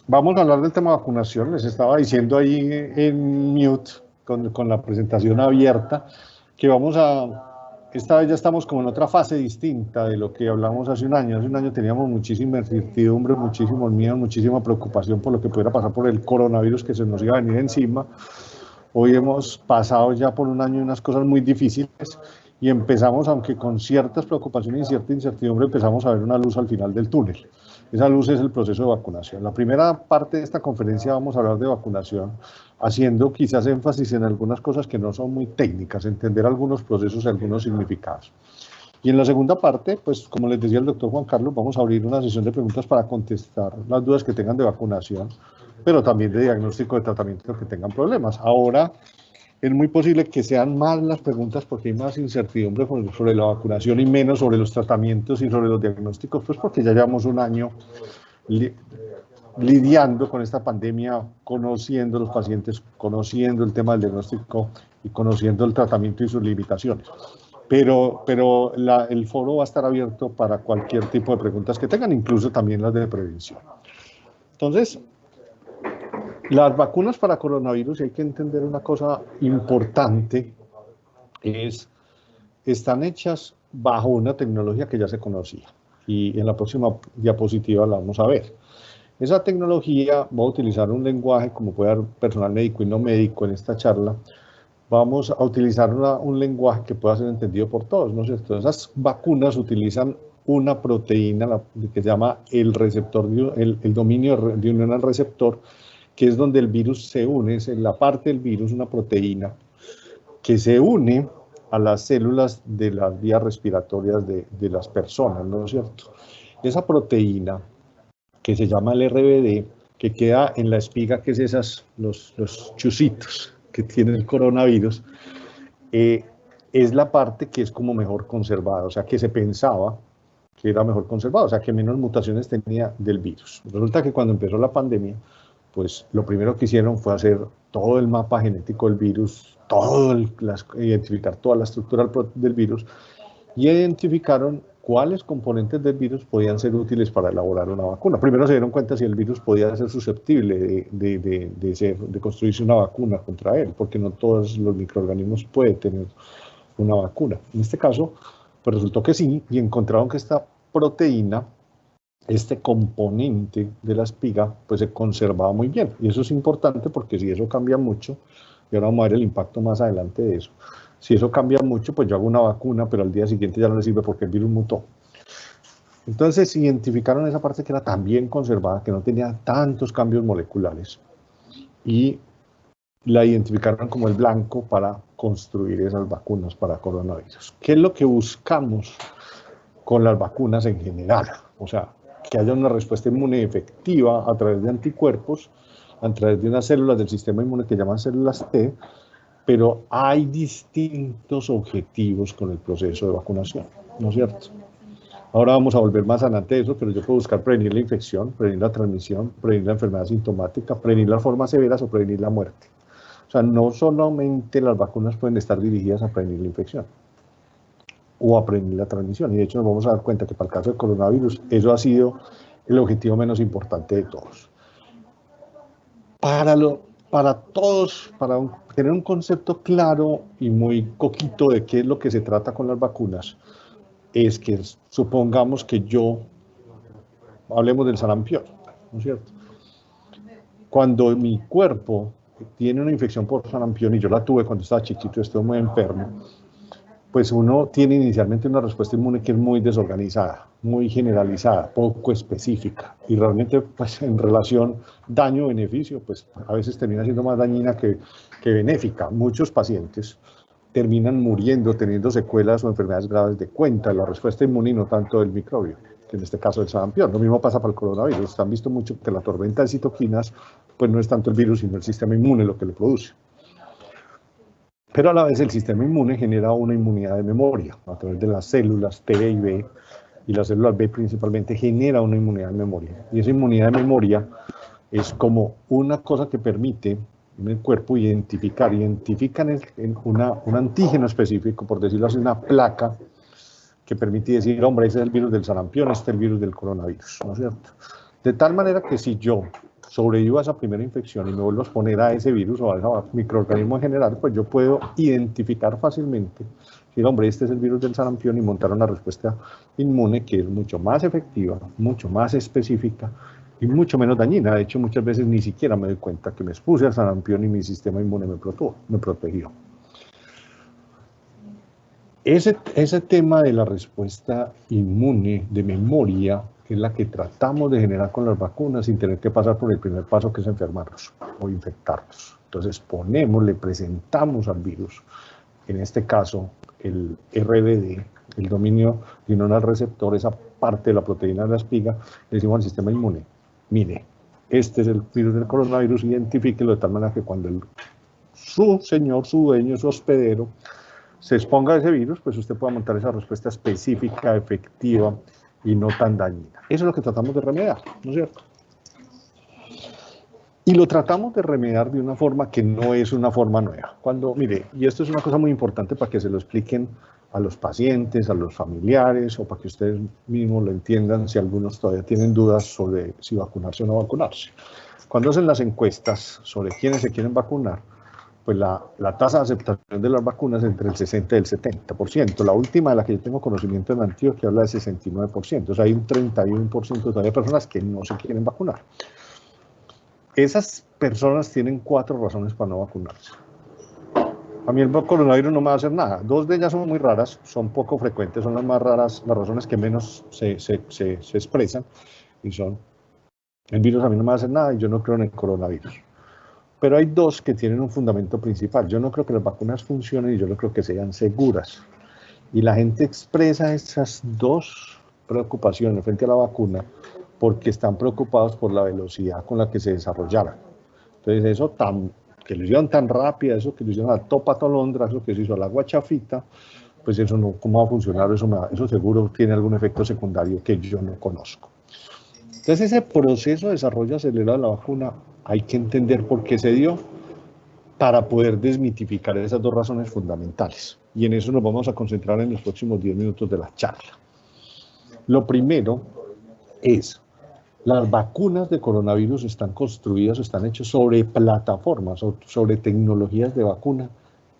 Vamos a hablar del tema de vacunación. Les estaba diciendo ahí en mute, con la presentación abierta, que esta vez ya estamos como en otra fase distinta de lo que hablamos hace un año. Hace un año teníamos muchísima incertidumbre, muchísimos miedos, muchísima preocupación por lo que pudiera pasar por el coronavirus que se nos iba a venir encima. Hoy hemos pasado ya por un año unas cosas muy difíciles y empezamos, aunque con ciertas preocupaciones y cierta incertidumbre, empezamos a ver una luz al final del túnel. Esa luz es el proceso de vacunación. La primera parte de esta conferencia vamos a hablar de vacunación, haciendo quizás énfasis en algunas cosas que no son muy técnicas, entender algunos procesos y algunos significados. Y en la segunda parte, pues como les decía el doctor Juan Carlos, vamos a abrir una sesión de preguntas para contestar las dudas que tengan de vacunación, pero también de diagnóstico de tratamiento que tengan problemas. Ahora es muy posible que sean más las preguntas porque hay más incertidumbre sobre la vacunación y menos sobre los tratamientos y sobre los diagnósticos, pues porque ya llevamos un año lidiando con esta pandemia, conociendo los pacientes, conociendo el tema del diagnóstico y conociendo el tratamiento y sus limitaciones. Pero el foro va a estar abierto para cualquier tipo de preguntas que tengan, incluso también las de prevención. Entonces, las vacunas para coronavirus, y hay que entender una cosa importante, están hechas bajo una tecnología que ya se conocía. Y en la próxima diapositiva la vamos a ver. Esa tecnología va a utilizar un lenguaje, como puede haber personal médico y no médico en esta charla, vamos a utilizar un lenguaje que pueda ser entendido por todos, ¿no es cierto? Esas vacunas utilizan una proteína que se llama el receptor, el dominio de unión al receptor, que es donde el virus se une, es en la parte del virus, una proteína que se une a las células de las vías respiratorias de las personas, ¿no es cierto? Esa proteína, que se llama el RBD, que queda en la espiga, que es los chusitos que tiene el coronavirus, es la parte que es como mejor conservada, o sea, que se pensaba que era mejor conservada, o sea, que menos mutaciones tenía del virus. Resulta que cuando empezó la pandemia, pues lo primero que hicieron fue hacer todo el mapa genético del virus, identificar toda la estructura del virus, y identificaron cuáles componentes del virus podían ser útiles para elaborar una vacuna. Primero se dieron cuenta si el virus podía ser susceptible de construirse una vacuna contra él, porque no todos los microorganismos pueden tener una vacuna. En este caso, pues resultó que sí, y encontraron que esta proteína, este componente de la espiga, pues se conservaba muy bien. Y eso es importante porque si eso cambia mucho, y ahora vamos a ver el impacto más adelante de eso, si eso cambia mucho, pues yo hago una vacuna, pero al día siguiente ya no le sirve porque el virus mutó. Entonces identificaron esa parte que era tan bien conservada, que no tenía tantos cambios moleculares, y la identificaron como el blanco para construir esas vacunas para coronavirus. ¿Qué es lo que buscamos con las vacunas en general? O sea, que haya una respuesta inmune efectiva a través de anticuerpos, a través de unas células del sistema inmune que llaman células T, pero hay distintos objetivos con el proceso de vacunación, ¿no es cierto? Ahora vamos a volver más adelante de eso, pero yo puedo buscar prevenir la infección, prevenir la transmisión, prevenir la enfermedad sintomática, prevenir las formas severas o prevenir la muerte. O sea, no solamente las vacunas pueden estar dirigidas a prevenir la infección o a prevenir la transmisión, y de hecho nos vamos a dar cuenta que para el caso del coronavirus eso ha sido el objetivo menos importante de todos. Para todos, tener un concepto claro y muy coquito de qué es lo que se trata con las vacunas, es que supongamos que hablemos del sarampión, ¿no es cierto? Cuando mi cuerpo tiene una infección por sarampión, y yo la tuve cuando estaba chiquito, estuve muy enfermo, pues uno tiene inicialmente una respuesta inmune que es muy desorganizada, muy generalizada, poco específica, y realmente pues en relación daño-beneficio, pues a veces termina siendo más dañina que benéfica. Muchos pacientes terminan muriendo, teniendo secuelas o enfermedades graves de cuenta de la respuesta inmune y no tanto del microbio, que en este caso el sarampión. Lo mismo pasa para el coronavirus. Han visto mucho que la tormenta de citoquinas pues no es tanto el virus, sino el sistema inmune lo que lo produce. Pero a la vez el sistema inmune genera una inmunidad de memoria a través de las células T y B, y las células B principalmente genera una inmunidad de memoria. Y esa inmunidad de memoria es como una cosa que permite en el cuerpo identifican un antígeno específico, por decirlo así, una placa que permite decir, hombre, ese es el virus del sarampión, este es el virus del coronavirus, ¿no es cierto? De tal manera que si yo sobrevivo a esa primera infección y me vuelvo a exponer a ese virus o a ese microorganismo en general, pues yo puedo identificar fácilmente, decir, hombre, este es el virus del sarampión, y montar una respuesta inmune que es mucho más efectiva, mucho más específica y mucho menos dañina. De hecho, muchas veces ni siquiera me doy cuenta que me expuse al sarampión y mi sistema inmune me protegió. Ese tema de la respuesta inmune de memoria es la que tratamos de generar con las vacunas sin tener que pasar por el primer paso, que es enfermarnos o infectarnos. Entonces le presentamos al virus, en este caso el RBD, el dominio neuronal receptor, esa parte de la proteína de la espiga, le decimos al sistema inmune, mire, este es el virus del coronavirus, identifíquelo de tal manera que cuando su señor, su dueño, su hospedero, se exponga a ese virus, pues usted pueda montar esa respuesta específica, efectiva y no tan dañina. Eso es lo que tratamos de remediar, ¿no es cierto? Y lo tratamos de remediar de una forma que no es una forma nueva. Mire, y esto es una cosa muy importante para que se lo expliquen a los pacientes, a los familiares, o para que ustedes mismos lo entiendan si algunos todavía tienen dudas sobre si vacunarse o no vacunarse. Cuando hacen las encuestas sobre quiénes se quieren vacunar, pues la tasa de aceptación de las vacunas es entre el 60 y el 70%. La última de la que yo tengo conocimiento en Antioquia habla de 69%. O sea, hay un 31% todavía de personas que no se quieren vacunar. Esas personas tienen 4 razones para no vacunarse. A mí el coronavirus no me va a hacer nada. 2 de ellas son muy raras, son poco frecuentes, son las más raras, las razones que menos se expresan, y son: el virus a mí no me va a hacer nada y yo no creo en el coronavirus. Pero hay 2 que tienen un fundamento principal. Yo no creo que las vacunas funcionen y yo no creo que sean seguras. Y la gente expresa esas 2 preocupaciones frente a la vacuna porque están preocupados por la velocidad con la que se desarrollaran. Entonces, eso que lo hicieron tan rápida, eso que lo hicieron a topa tolondra, eso que se hizo a la guachafita, pues eso no, ¿cómo va a funcionar? Eso seguro tiene algún efecto secundario que yo no conozco. Entonces, ese proceso de desarrollo acelerado de la vacuna hay que entender por qué se dio para poder desmitificar esas 2 razones fundamentales. Y en eso nos vamos a concentrar en los próximos 10 minutos de la charla. Lo primero es: las vacunas de coronavirus están construidas o están hechas sobre plataformas o sobre tecnologías de vacuna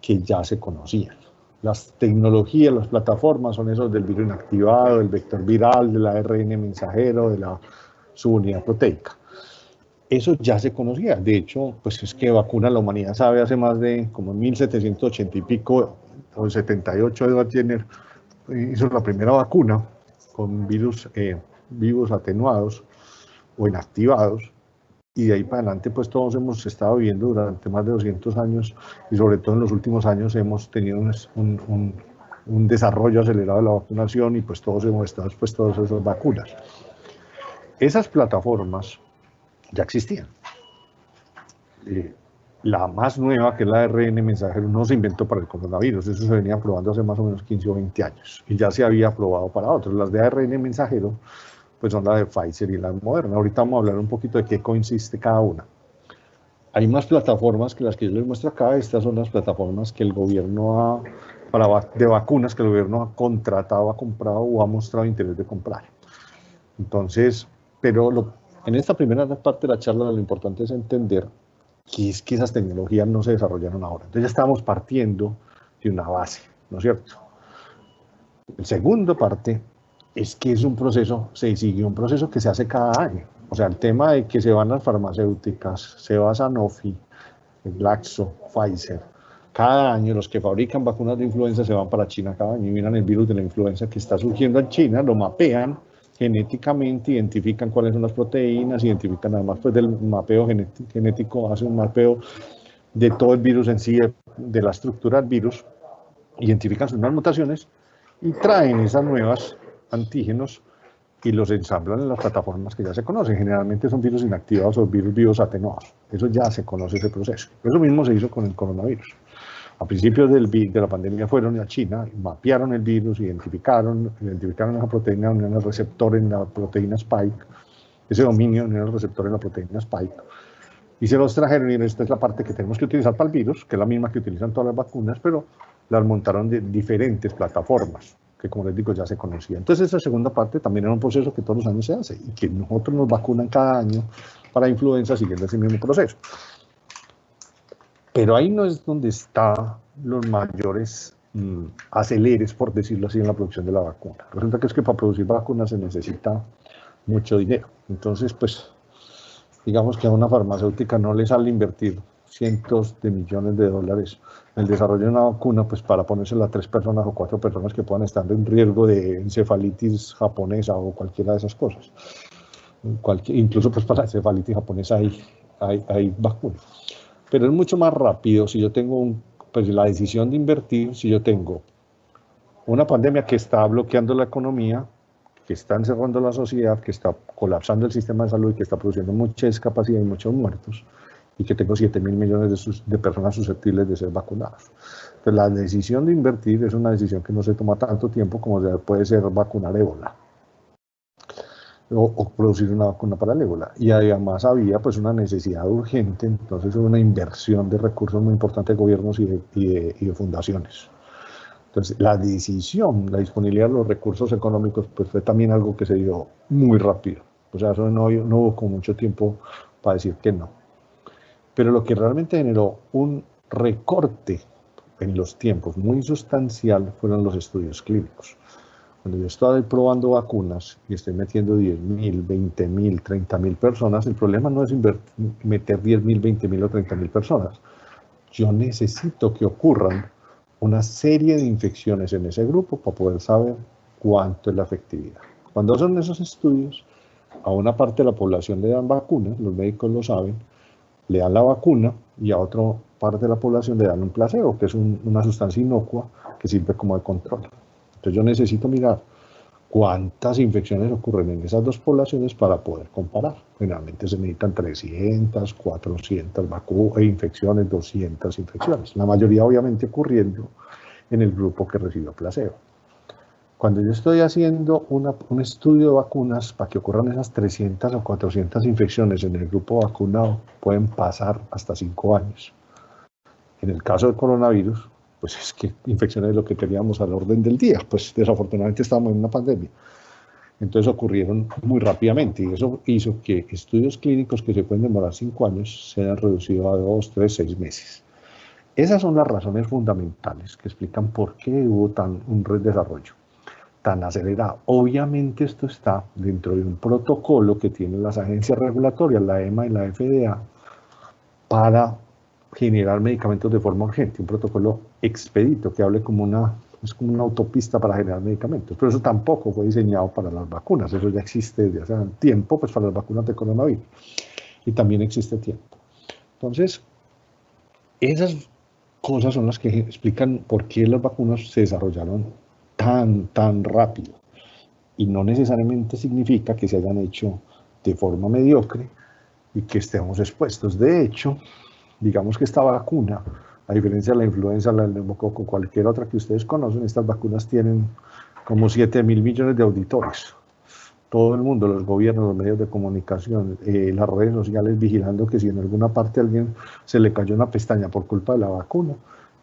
que ya se conocían. Las tecnologías, las plataformas son esos del virus inactivado, del vector viral, del ARN mensajero, de la subunidad proteica. Eso ya se conocía. De hecho, pues es que vacuna la humanidad sabe hace más de como 1780 y pico, o 78, Edward Jenner hizo la primera vacuna con virus vivos atenuados o inactivados, y de ahí para adelante pues todos hemos estado viviendo durante más de 200 años, y sobre todo en los últimos años hemos tenido un desarrollo acelerado de la vacunación, y pues todos hemos estado expuestos a esas vacunas. Esas plataformas ya existían. La más nueva, que es la ARN mensajero, no se inventó para el coronavirus, eso se venía probando hace más o menos 15 o 20 años, y ya se había probado para otros. Las de ARN mensajero pues son la de Pfizer y la de Moderna. Ahorita vamos a hablar un poquito de qué consiste cada una. Hay más plataformas que las que yo les muestro acá. Estas son las plataformas que el gobierno de vacunas que el gobierno ha contratado, ha comprado o ha mostrado interés de comprar. Entonces, en esta primera parte de la charla lo importante es entender que es que esas tecnologías no se desarrollaron ahora. Entonces ya estamos partiendo de una base, ¿no es cierto? El segundo parte es que es un proceso, se sigue un proceso que se hace cada año. O sea, el tema de que se van las farmacéuticas, se va Sanofi, Glaxo, Pfizer. Cada año los que fabrican vacunas de influenza se van para China cada año y miran el virus de la influenza que está surgiendo en China, lo mapean genéticamente, identifican cuáles son las proteínas, identifican además pues del mapeo genético, hacen un mapeo de todo el virus en sí, de la estructura del virus, identifican sus nuevas mutaciones y traen esas nuevas antígenos y los ensamblan en las plataformas que ya se conocen. Generalmente son virus inactivados o virus vivos atenuados. Eso ya se conoce, ese proceso. Eso mismo se hizo con el coronavirus. A principios de la pandemia fueron a China, mapearon el virus, identificaron esa proteína unión al receptor en la proteína Spike, ese dominio unión al receptor en la proteína Spike, y se los trajeron, y esta es la parte que tenemos que utilizar para el virus, que es la misma que utilizan todas las vacunas, pero las montaron de diferentes plataformas, que como les digo ya se conocía. Entonces esa segunda parte también era un proceso que todos los años se hace y que nosotros nos vacunan cada año para influenza siguiendo ese mismo proceso. Pero ahí no es donde están los mayores aceleres, por decirlo así, en la producción de la vacuna. Resulta que es que para producir vacunas se necesita mucho dinero. Entonces, pues, digamos que a una farmacéutica no le sale invertir cientos de millones de dólares en el desarrollo de una vacuna, pues para ponérsela a 3 personas o 4 personas que puedan estar en riesgo de encefalitis japonesa o cualquiera de esas cosas. Incluso pues para la encefalitis japonesa hay vacunas. Pero es mucho más rápido si yo tengo pues la decisión de invertir, si yo tengo una pandemia que está bloqueando la economía, que está encerrando la sociedad, que está colapsando el sistema de salud y que está produciendo mucha discapacidad y muchos muertos, y que tengo 7.000 millones de personas susceptibles de ser vacunadas. Entonces, la decisión de invertir es una decisión que no se toma tanto tiempo como puede ser vacunar ébola o producir una vacuna para el ébola. Y además había pues una necesidad urgente, entonces una inversión de recursos muy importante de gobiernos y de fundaciones. Entonces, la decisión, la disponibilidad de los recursos económicos, pues fue también algo que se dio muy rápido. O sea, eso no hubo con mucho tiempo para decir que no. Pero lo que realmente generó un recorte en los tiempos muy sustancial fueron los estudios clínicos. Cuando yo estoy probando vacunas y estoy metiendo 10.000, 20.000, 30.000 personas, el problema no es meter 10.000, 20.000 o 30.000 personas. Yo necesito que ocurran una serie de infecciones en ese grupo para poder saber cuánto es la efectividad. Cuando son esos estudios, a una parte de la población le dan vacunas, los médicos lo saben, le dan la vacuna y a otra parte de la población le dan un placebo, que es una sustancia inocua que sirve como de control. Entonces yo necesito mirar cuántas infecciones ocurren en esas dos poblaciones para poder comparar. Generalmente se necesitan 300, 400 infecciones, 200 infecciones. La mayoría obviamente ocurriendo en el grupo que recibió placebo. Cuando yo estoy haciendo un estudio de vacunas, para que ocurran esas 300 o 400 infecciones en el grupo vacunado, pueden pasar hasta 5 años. En el caso del coronavirus, pues es que infecciones es lo que teníamos al orden del día, pues desafortunadamente estábamos en una pandemia. Entonces ocurrieron muy rápidamente y eso hizo que estudios clínicos que se pueden demorar 5 años se hayan reducido a 2, 3, 6 meses. Esas son las razones fundamentales que explican por qué hubo un desarrollo tan acelerado. Obviamente esto está dentro de un protocolo que tienen las agencias regulatorias, la EMA y la FDA, para generar medicamentos de forma urgente, un protocolo expedito que hable es como una autopista para generar medicamentos, pero eso tampoco fue diseñado para las vacunas, eso ya existe desde hace tiempo, pues para las vacunas de coronavirus, y también existe tiempo. Entonces, esas cosas son las que explican por qué las vacunas se desarrollaron tan rápido, y no necesariamente significa que se hayan hecho de forma mediocre y que estemos expuestos. De hecho, digamos que esta vacuna, a diferencia de la influenza, la del neumococo, cualquier otra que ustedes conocen, estas vacunas tienen como 7.000 millones de auditores. Todo el mundo, los gobiernos, los medios de comunicación, las redes sociales, vigilando que si en alguna parte a alguien se le cayó una pestaña por culpa de la vacuna,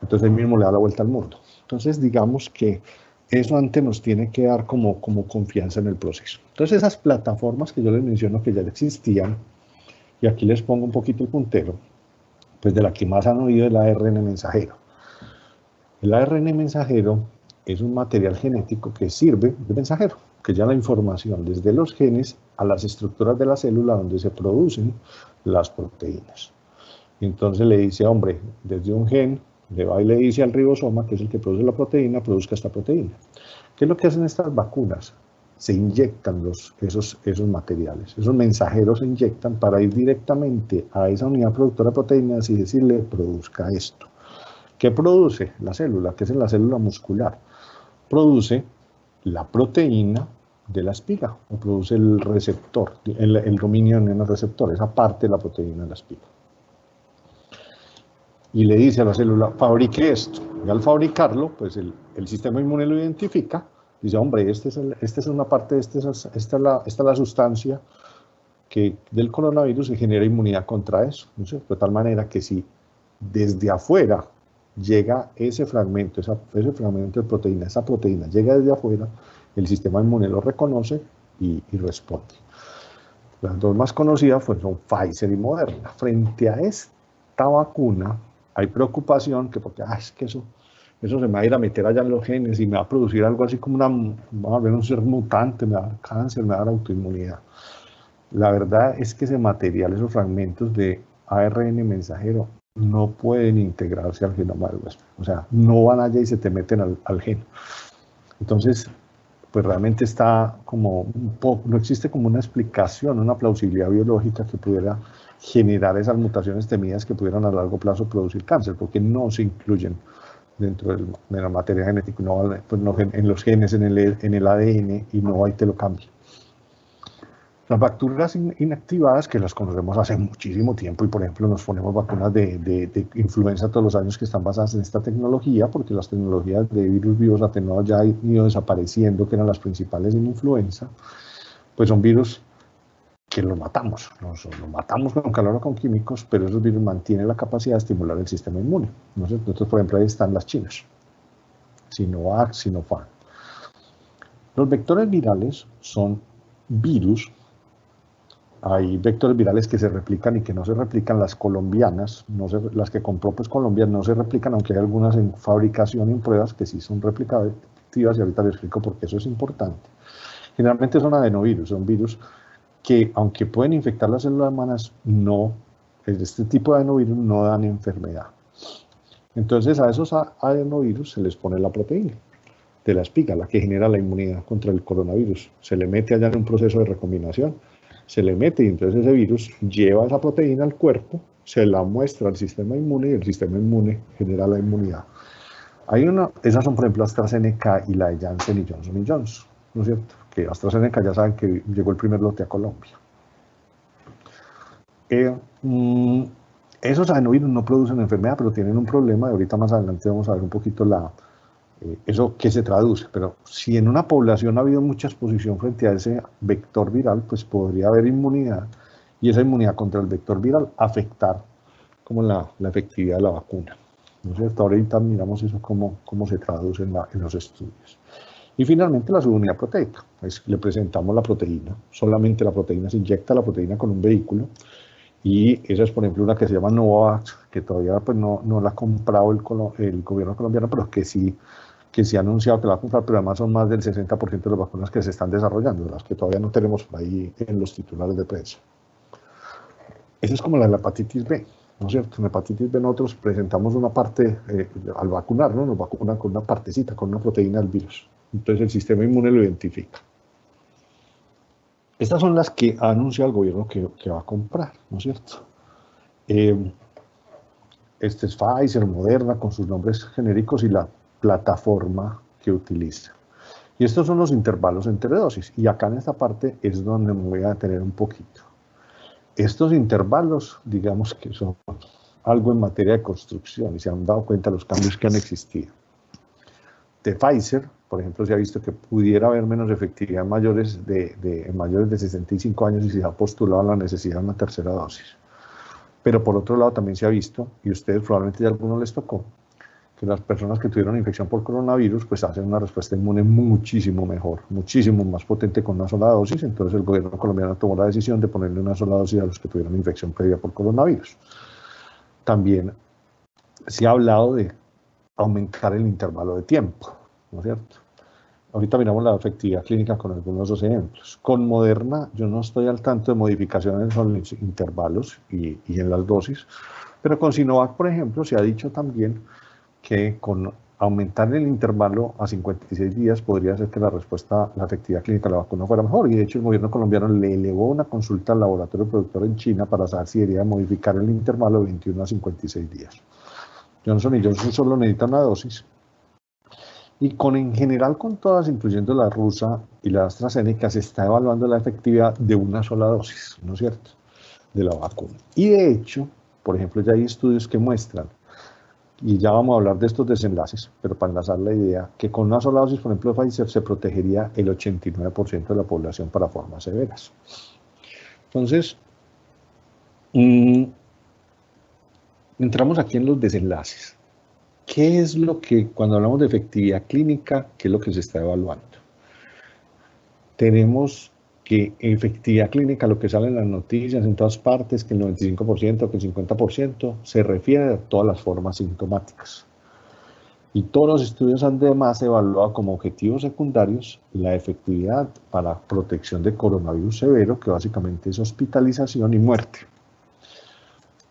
entonces él mismo le da la vuelta al mundo. Entonces, digamos que eso antes nos tiene que dar como confianza en el proceso. Entonces, esas plataformas que yo les menciono que ya existían, y aquí les pongo un poquito el puntero, pues de la que más han oído es el ARN mensajero. El ARN mensajero es un material genético que sirve de mensajero, que lleva la información desde los genes a las estructuras de la célula donde se producen las proteínas. Y entonces le dice, hombre, desde un gen, le va y le dice al ribosoma, que es el que produce la proteína, produzca esta proteína. ¿Qué es lo que hacen estas vacunas? Se inyectan esos materiales, esos mensajeros se inyectan para ir directamente a esa unidad productora de proteínas y decirle, produzca esto. ¿Qué produce la célula? ¿Qué es la célula muscular? Produce la proteína de la espiga, o produce el receptor, el dominio en el receptor, esa parte de la proteína de la espiga. Y le dice a la célula, fabrique esto. Y al fabricarlo, pues el sistema inmune lo identifica, dice, hombre, esta es una parte, esta es la sustancia que del coronavirus se genera inmunidad contra eso. ¿No? De tal manera que si desde afuera llega ese fragmento de proteína, esa proteína llega desde afuera, el sistema inmune lo reconoce y responde. Las dos más conocidas son Pfizer y Moderna. Frente a esta vacuna hay preocupación porque es que eso se me va a ir a meter allá en los genes y me va a producir algo así como va a haber un ser mutante, me va a dar cáncer, me va a dar autoinmunidad. La verdad es que ese material, esos fragmentos de ARN mensajero, no pueden integrarse al genoma del huésped. O sea, no van allá y se te meten al gen. Entonces, pues realmente está como no existe como una explicación, una plausibilidad biológica que pudiera generar esas mutaciones temidas que pudieran a largo plazo producir cáncer, porque no se incluyen dentro de la materia genética, pues no en los genes, en el ADN, y no ahí te lo cambia. Las bacterias inactivadas, que las conocemos hace muchísimo tiempo, y por ejemplo nos ponemos vacunas de influenza todos los años que están basadas en esta tecnología, porque las tecnologías de virus vivos atenuados ya han ido desapareciendo, que eran las principales en influenza, pues son virus que los matamos con calor o con químicos, pero esos virus mantienen la capacidad de estimular el sistema inmune. Entonces, por ejemplo, ahí están las chinas, Sinovac, Sinopharm. Los vectores virales son virus. Hay vectores virales que se replican y que no se replican. Las colombianas, las que compró pues Colombia, no se replican, aunque hay algunas en fabricación y en pruebas que sí son replicativas, y ahorita les explico por qué eso es importante. Generalmente son adenovirus, son virus que, aunque pueden infectar las células humanas, este tipo de adenovirus no dan enfermedad. Entonces a esos adenovirus se les pone la proteína de la espiga, la que genera la inmunidad contra el coronavirus. Se le mete allá en un proceso de recombinación, se le mete y entonces ese virus lleva esa proteína al cuerpo, se la muestra al sistema inmune y el sistema inmune genera la inmunidad. Esas son por ejemplo AstraZeneca y la de Janssen y Johnson Johnson, ¿no es cierto? Que AstraZeneca ya saben que llegó el primer lote a Colombia. Esos adenovirus no producen enfermedad, pero tienen un problema, y ahorita más adelante vamos a ver un poquito eso que se traduce, pero si en una población ha habido mucha exposición frente a ese vector viral, pues podría haber inmunidad, y esa inmunidad contra el vector viral afectar como la efectividad de la vacuna, ¿no es cierto? Ahorita miramos eso cómo se traduce en los estudios. Y finalmente la subunidad proteica, pues le presentamos la proteína, solamente la proteína, se inyecta la proteína con un vehículo, y esa es por ejemplo una que se llama Novavax, que todavía pues no la ha comprado el gobierno colombiano, pero que sí ha anunciado que la va a comprar, pero además son más del 60% de las vacunas que se están desarrollando, las que todavía no tenemos por ahí en los titulares de prensa. Esa es como la hepatitis B, ¿no es cierto? En hepatitis B nosotros presentamos una parte, al vacunar, ¿no? Nos vacunan con una partecita, con una proteína del virus. Entonces el sistema inmune lo identifica. Estas son las que ha anunciado el gobierno que va a comprar, ¿no es cierto? Este es Pfizer, Moderna, con sus nombres genéricos y la plataforma que utiliza. Y estos son los intervalos entre dosis. Y acá en esta parte es donde me voy a detener un poquito. Estos intervalos, digamos que son algo en materia de construcción, y se han dado cuenta de los cambios que han existido. De Pfizer, por ejemplo, se ha visto que pudiera haber menos efectividad en mayores de 65 años y se ha postulado la necesidad de una tercera dosis. Pero por otro lado también se ha visto, y ustedes probablemente ya a algunos les tocó, que las personas que tuvieron infección por coronavirus pues hacen una respuesta inmune muchísimo mejor, muchísimo más potente con una sola dosis. Entonces el gobierno colombiano tomó la decisión de ponerle una sola dosis a los que tuvieron infección previa por coronavirus. También se ha hablado de aumentar el intervalo de tiempo, ¿no es cierto? Ahorita miramos la efectividad clínica con algunos de los ejemplos. Con Moderna yo no estoy al tanto de modificaciones en los intervalos y en las dosis, pero con Sinovac, por ejemplo, se ha dicho también que con aumentar el intervalo a 56 días podría ser que la efectividad clínica de la vacuna fuera mejor, y de hecho el gobierno colombiano le elevó una consulta al laboratorio productor en China para saber si debería modificar el intervalo de 21 a 56 días. Johnson Johnson solo necesita una dosis, y en general con todas, incluyendo la rusa y la AstraZeneca, se está evaluando la efectividad de una sola dosis, ¿no es cierto?, de la vacuna. Y de hecho, por ejemplo, ya hay estudios que muestran, y ya vamos a hablar de estos desenlaces, pero para enlazar la idea, que con una sola dosis, por ejemplo, de Pfizer, se protegería el 89% de la población para formas severas. Entonces, entramos aquí en los desenlaces. ¿Qué es lo que, cuando hablamos de efectividad clínica, qué es lo que se está evaluando? Tenemos que efectividad clínica, lo que sale en las noticias en todas partes, que el 95%, que el 50%, se refiere a todas las formas sintomáticas. Y todos los estudios además evaluado como objetivos secundarios la efectividad para protección de coronavirus severo, que básicamente es hospitalización y muerte.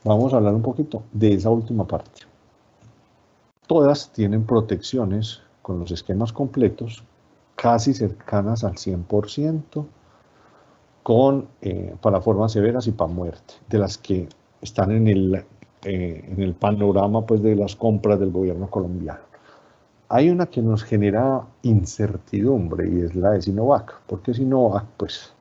Vamos a hablar un poquito de esa última parte. Todas tienen protecciones con los esquemas completos casi cercanas al 100% para formas severas y para muerte, de las que están en el panorama pues, de las compras del gobierno colombiano. Hay una que nos genera incertidumbre y es la de Sinovac, porque Sinovac, pues,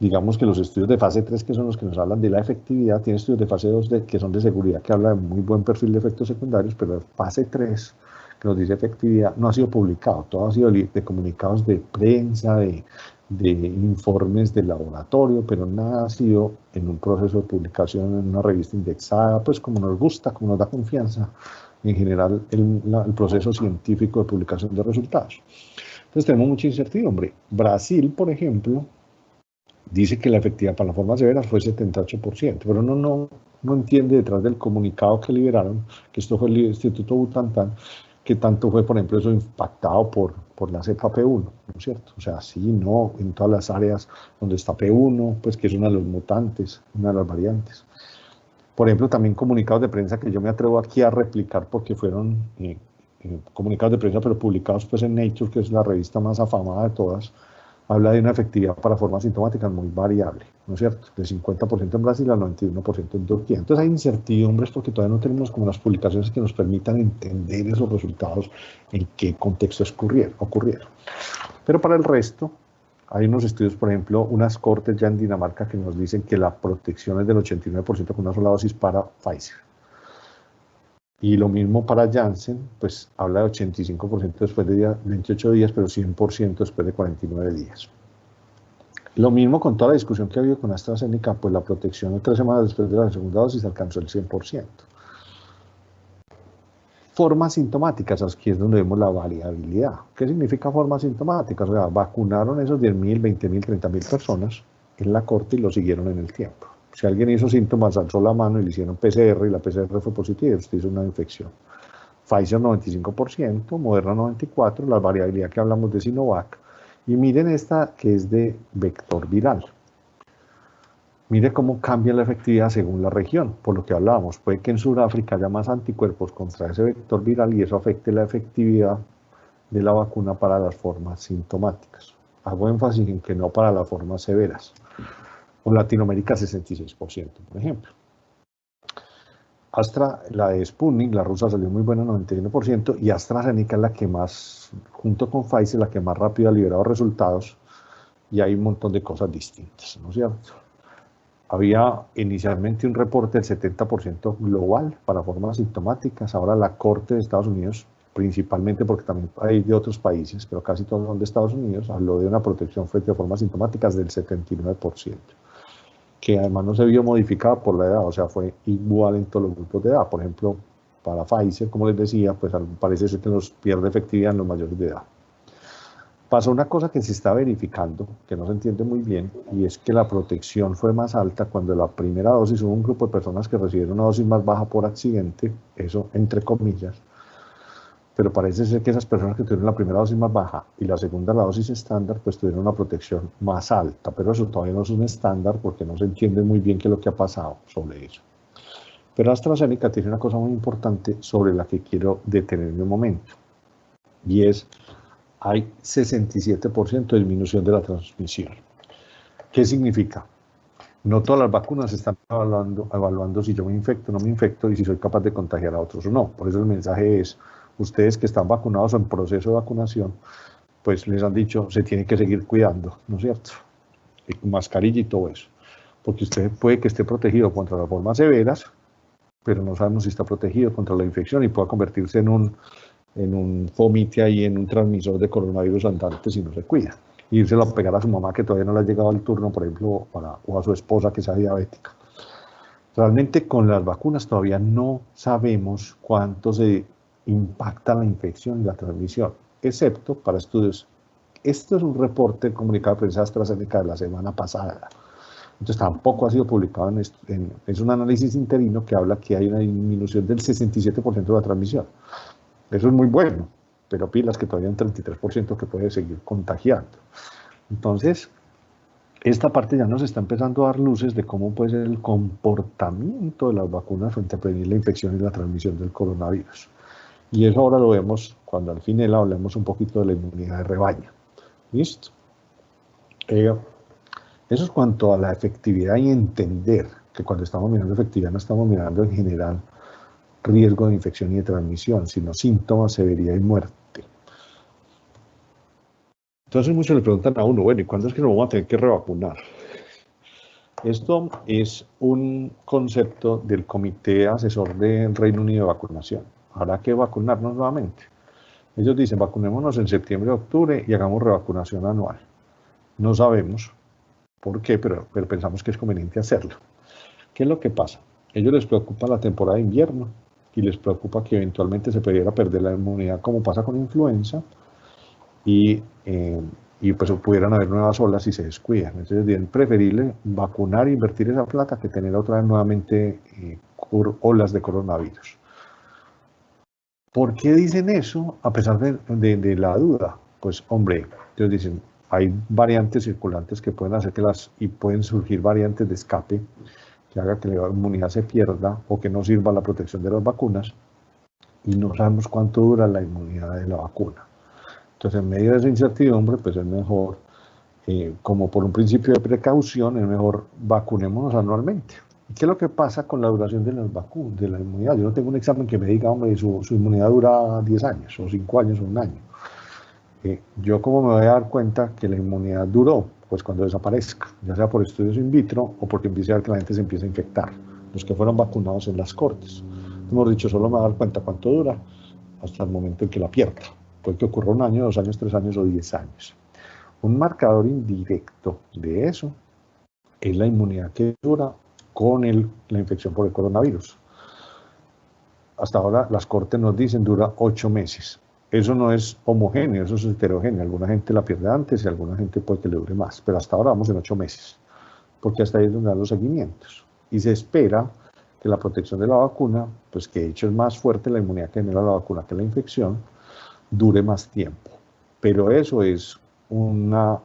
digamos que los estudios de fase 3, que son los que nos hablan de la efectividad, tiene estudios de fase 2 que son de seguridad, que habla de muy buen perfil de efectos secundarios, pero fase 3, que nos dice efectividad, no ha sido publicado, todo ha sido de comunicados de prensa, de informes de laboratorio, pero nada ha sido en un proceso de publicación en una revista indexada, pues como nos gusta, como nos da confianza, en general el proceso científico de publicación de resultados. Entonces tenemos mucha incertidumbre. Brasil, por ejemplo, dice que la efectividad para las formas severas fue 78%, pero no entiende detrás del comunicado que liberaron, que esto fue el Instituto Butantan, que tanto fue, por ejemplo, eso impactado por la cepa P1, ¿no es cierto? O sea, sí, no, en todas las áreas donde está P1, pues que es una de los mutantes, una de las variantes. Por ejemplo, también comunicados de prensa que yo me atrevo aquí a replicar porque fueron comunicados de prensa, pero publicados pues en Nature, que es la revista más afamada de todas, habla de una efectividad para formas sintomáticas muy variable, ¿no es cierto? De 50% en Brasil al 91% en Turquía. Entonces hay incertidumbres porque todavía no tenemos como las publicaciones que nos permitan entender esos resultados, en qué contexto ocurrieron. Pero para el resto, hay unos estudios, por ejemplo, unas cortes ya en Dinamarca que nos dicen que la protección es del 89% con una sola dosis para Pfizer. Y lo mismo para Janssen, pues habla de 85% después de 28 días, pero 100% después de 49 días. Lo mismo con toda la discusión que ha habido con AstraZeneca, pues la protección 3 semanas después de la segunda dosis alcanzó el 100%. Formas sintomáticas, aquí es donde vemos la variabilidad. ¿Qué significa formas sintomáticas? O sea, vacunaron esos 10.000, 20.000, 30.000 personas en la corte y lo siguieron en el tiempo. Si alguien hizo síntomas, alzó la mano y le hicieron PCR y la PCR fue positiva, usted hizo una infección. Pfizer 95%, Moderna 94%, la variabilidad que hablamos de Sinovac. Y miren esta que es de vector viral. Mire cómo cambia la efectividad según la región, por lo que hablábamos. Puede que en Sudáfrica haya más anticuerpos contra ese vector viral y eso afecte la efectividad de la vacuna para las formas sintomáticas. Hago énfasis en que no para las formas severas. En Latinoamérica 66%, por ejemplo. La de Sputnik, la rusa salió muy buena, 91%, y AstraZeneca es la que más, junto con Pfizer, la que más rápido ha liberado resultados, y hay un montón de cosas distintas, ¿no es cierto? Había inicialmente un reporte del 70% global para formas sintomáticas, ahora la Corte de Estados Unidos, principalmente porque también hay de otros países, pero casi todos son de Estados Unidos, habló de una protección frente a formas sintomáticas del 79%. Que además no se vio modificada por la edad, o sea, fue igual en todos los grupos de edad. Por ejemplo, para Pfizer, como les decía, pues parece ser que nos pierde efectividad en los mayores de edad. Pasó una cosa que se está verificando, que no se entiende muy bien, y es que la protección fue más alta cuando la primera dosis hubo un grupo de personas que recibieron una dosis más baja por accidente, eso entre comillas, pero parece ser que esas personas que tuvieron la primera dosis más baja y la segunda la dosis estándar, pues tuvieron una protección más alta, pero eso todavía no es un estándar porque no se entiende muy bien qué es lo que ha pasado sobre eso. Pero AstraZeneca tiene una cosa muy importante sobre la que quiero detenerme un momento, y es, hay 67% de disminución de la transmisión. ¿Qué significa? No todas las vacunas están evaluando si yo me infecto o no me infecto y si soy capaz de contagiar a otros o no. Por eso el mensaje es, ustedes que están vacunados o en proceso de vacunación, pues les han dicho, se tienen que seguir cuidando, ¿no es cierto? Y con mascarilla y todo eso. Porque usted puede que esté protegido contra las formas severas, pero no sabemos si está protegido contra la infección y pueda convertirse en un fomite ahí, en un transmisor de coronavirus andante si no se cuida. Y irse a pegar a su mamá que todavía no le ha llegado el turno, por ejemplo, o a su esposa que sea diabética. Realmente con las vacunas todavía no sabemos cuánto se impacta la infección y la transmisión, excepto para estudios. Esto es un reporte del comunicado de prensa AstraZeneca de la semana pasada. Entonces tampoco ha sido publicado es un análisis interino que habla que hay una disminución del 67% de la transmisión. Eso es muy bueno, pero pilas que todavía hay un 33% que puede seguir contagiando. Entonces, esta parte ya nos está empezando a dar luces de cómo puede ser el comportamiento de las vacunas frente a prevenir la infección y la transmisión del coronavirus. Y eso ahora lo vemos cuando al final hablemos un poquito de la inmunidad de rebaño. ¿Listo? Eso es cuanto a la efectividad y entender que cuando estamos mirando efectividad no estamos mirando en general riesgo de infección y de transmisión, sino síntomas, severidad y muerte. Entonces muchos le preguntan a uno, bueno, ¿y cuándo es que nos vamos a tener que revacunar? Esto es un concepto del Comité Asesor del Reino Unido de Vacunación. Habrá que vacunarnos nuevamente. Ellos dicen, vacunémonos en septiembre o octubre y hagamos revacunación anual. No sabemos por qué, pero pensamos que es conveniente hacerlo. ¿Qué es lo que pasa? A ellos les preocupa la temporada de invierno y les preocupa que eventualmente se pudiera perder la inmunidad como pasa con influenza y pues pudieran haber nuevas olas si se descuidan. Entonces es preferible vacunar e invertir esa plata que tener otra vez nuevamente olas de coronavirus. ¿Por qué dicen eso a pesar de la duda? Pues hombre, ellos dicen, hay variantes circulantes que pueden hacer y pueden surgir variantes de escape que haga que la inmunidad se pierda o que no sirva la protección de las vacunas y no sabemos cuánto dura la inmunidad de la vacuna. Entonces, en medio de esa incertidumbre, pues es mejor, como por un principio de precaución, es mejor vacunémonos anualmente. ¿Y qué es lo que pasa con la duración de las vacunas, de la inmunidad? Yo no tengo un examen que me diga, hombre, su inmunidad dura 10 años, o 5 años, o un año. Yo cómo me voy a dar cuenta que la inmunidad duró, pues cuando desaparezca, ya sea por estudios in vitro o porque empiece a ver que la gente se empieza a infectar, los que fueron vacunados en las cortes. Hemos dicho, solo me voy a dar cuenta cuánto dura hasta el momento en que la pierda. Puede que ocurra 1 año, 2 años, 3 años o 10 años. Un marcador indirecto de eso es la inmunidad que dura con la infección por el coronavirus. Hasta ahora las cortes nos dicen dura 8 meses. Eso no es homogéneo, eso es heterogéneo. Alguna gente la pierde antes y alguna gente puede que le dure más. Pero hasta ahora vamos en 8 meses, porque hasta ahí es donde dan los seguimientos. Y se espera que la protección de la vacuna, pues que de hecho es más fuerte la inmunidad que genera la vacuna que la infección, dure más tiempo. Pero eso es una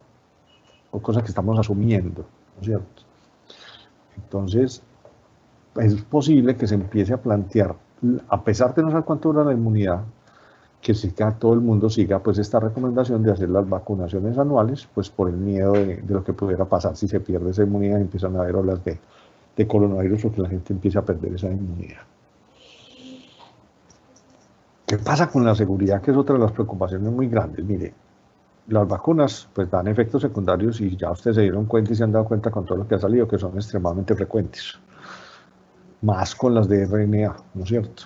cosa que estamos asumiendo, ¿no es cierto? Entonces, es posible que se empiece a plantear, a pesar de no saber cuánto dura la inmunidad, que todo el mundo siga pues esta recomendación de hacer las vacunaciones anuales, pues por el miedo de lo que pudiera pasar si se pierde esa inmunidad y empiezan a haber olas de coronavirus o que la gente empiece a perder esa inmunidad. ¿Qué pasa con la seguridad? Que es otra de las preocupaciones muy grandes. Mire, las vacunas pues dan efectos secundarios y ya ustedes se dieron cuenta y se han dado cuenta con todo lo que ha salido que son extremadamente frecuentes. Más con las de RNA, ¿no es cierto?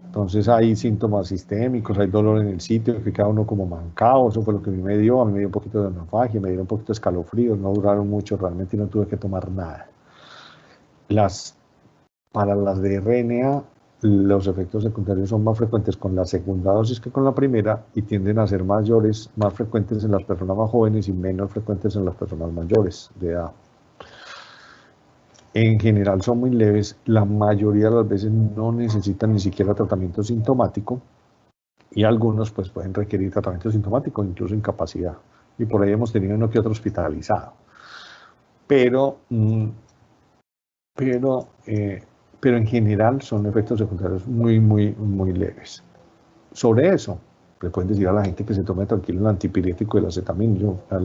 Entonces hay síntomas sistémicos, hay dolor en el sitio, que queda uno como mancado, eso fue lo que a mí me dio un poquito de anafagia, me dieron un poquito de escalofríos, no duraron mucho realmente y no tuve que tomar nada. Para las de RNA, los efectos secundarios son más frecuentes con la segunda dosis que con la primera y tienden a ser más frecuentes en las personas más jóvenes y menos frecuentes en las personas mayores de edad. En general son muy leves, la mayoría de las veces no necesitan ni siquiera tratamiento sintomático y algunos pues pueden requerir tratamiento sintomático, incluso incapacidad. Y por ahí hemos tenido uno que otro hospitalizado. Pero en general son efectos secundarios muy, muy, muy leves. Sobre eso, le pueden decir a la gente que se tome tranquilo el antipirético y el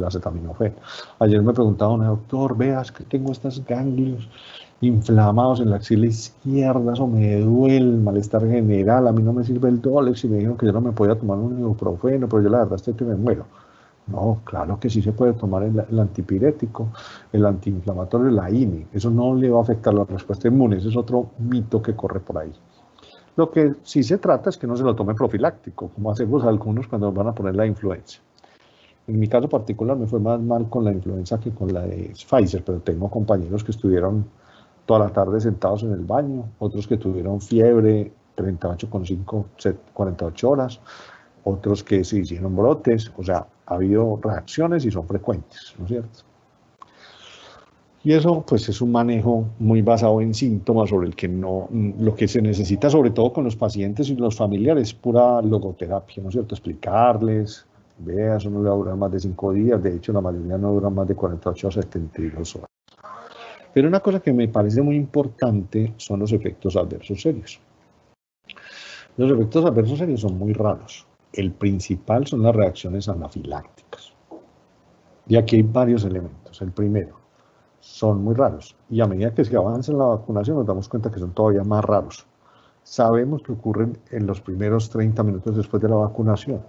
acetaminofén. Ayer me preguntaban, doctor, veas que tengo estos ganglios inflamados en la axila izquierda, eso me duele, el malestar general, a mí no me sirve el Dolex y me dijeron que yo no me podía tomar un ibuprofeno, pero yo la verdad estoy que me muero. No, claro que sí se puede tomar el antipirético, el antiinflamatorio, la INI. Eso no le va a afectar la respuesta inmune. Ese es otro mito que corre por ahí. Lo que sí se trata es que no se lo tome profiláctico, como hacemos algunos cuando van a poner la influenza. En mi caso particular me fue más mal con la influenza que con la de Pfizer, pero tengo compañeros que estuvieron toda la tarde sentados en el baño, otros que tuvieron fiebre 38,5, 48 horas, otros que se hicieron brotes, o sea, ha habido reacciones y son frecuentes, ¿no es cierto? Y eso pues es un manejo muy basado en síntomas sobre el que no, lo que se necesita sobre todo con los pacientes y los familiares, pura logoterapia, ¿no es cierto? Explicarles, vea, eso no le va a durar más de 5 días, de hecho la mayoría no dura más de 48 a 72 horas. Pero una cosa que me parece muy importante son los efectos adversos serios. Los efectos adversos serios son muy raros. El principal son las reacciones anafilácticas. Y aquí hay varios elementos. El primero, son muy raros. Y a medida que se avanza en la vacunación nos damos cuenta que son todavía más raros. Sabemos que ocurren en los primeros 30 minutos después de la vacunación.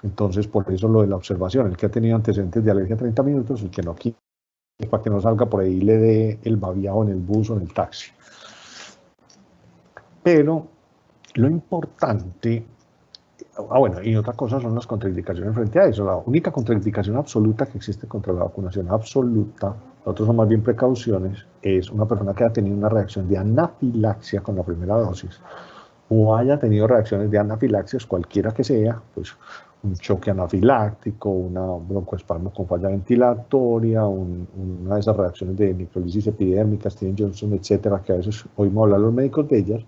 Entonces, por eso lo de la observación, el que ha tenido antecedentes de alergia 30 minutos, el que no quiere, para que no salga por ahí y le dé el babiado en el bus o en el taxi. Pero lo importante, bueno, y otra cosa son las contraindicaciones frente a eso. La única contraindicación absoluta que existe contra la vacunación absoluta, otros son más bien precauciones, es una persona que haya tenido una reacción de anafilaxia con la primera dosis o haya tenido reacciones de anafilaxias, cualquiera que sea, pues un choque anafiláctico, una broncoespasmo con falla ventilatoria, una de esas reacciones de necrolisis epidérmica, Stevens-Johnson, etcétera, que a veces oímos hablar los médicos de ellas,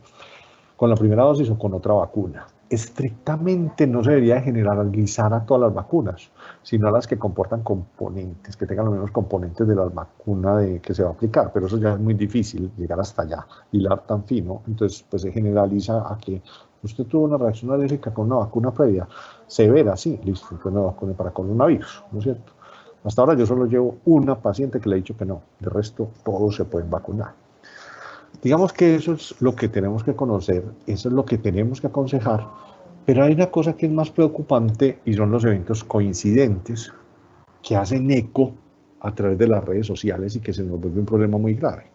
con la primera dosis o con otra vacuna. Estrictamente no se debería generalizar a todas las vacunas, sino a las que comportan componentes, que tengan los mismos componentes de la vacuna que se va a aplicar, pero eso ya es muy difícil llegar hasta allá, hilar tan fino, entonces pues se generaliza a que usted tuvo una reacción alérgica con una vacuna previa, severa, sí, listo, pues una vacuna para coronavirus, ¿no es cierto? Hasta ahora yo solo llevo una paciente que le he dicho que no, de resto todos se pueden vacunar. Digamos que eso es lo que tenemos que conocer, eso es lo que tenemos que aconsejar, pero hay una cosa que es más preocupante y son los eventos coincidentes que hacen eco a través de las redes sociales y que se nos vuelve un problema muy grave.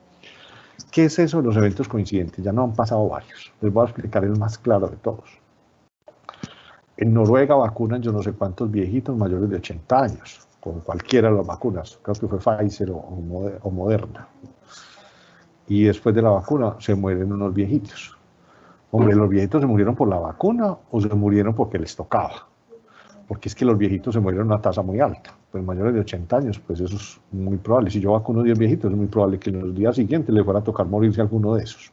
¿Qué es eso de los eventos coincidentes? Ya nos han pasado varios, les voy a explicar el más claro de todos. En Noruega vacunan yo no sé cuántos viejitos mayores de 80 años, con cualquiera de las vacunas, creo que fue Pfizer o Moderna. Y después de la vacuna se mueren unos viejitos. Hombre, ¿los viejitos se murieron por la vacuna o se murieron porque les tocaba? Porque es que los viejitos se murieron a una tasa muy alta. Pues mayores de 80 años, pues eso es muy probable. Si yo vacuno 10 viejitos, es muy probable que en los días siguientes le fuera a tocar morirse a alguno de esos.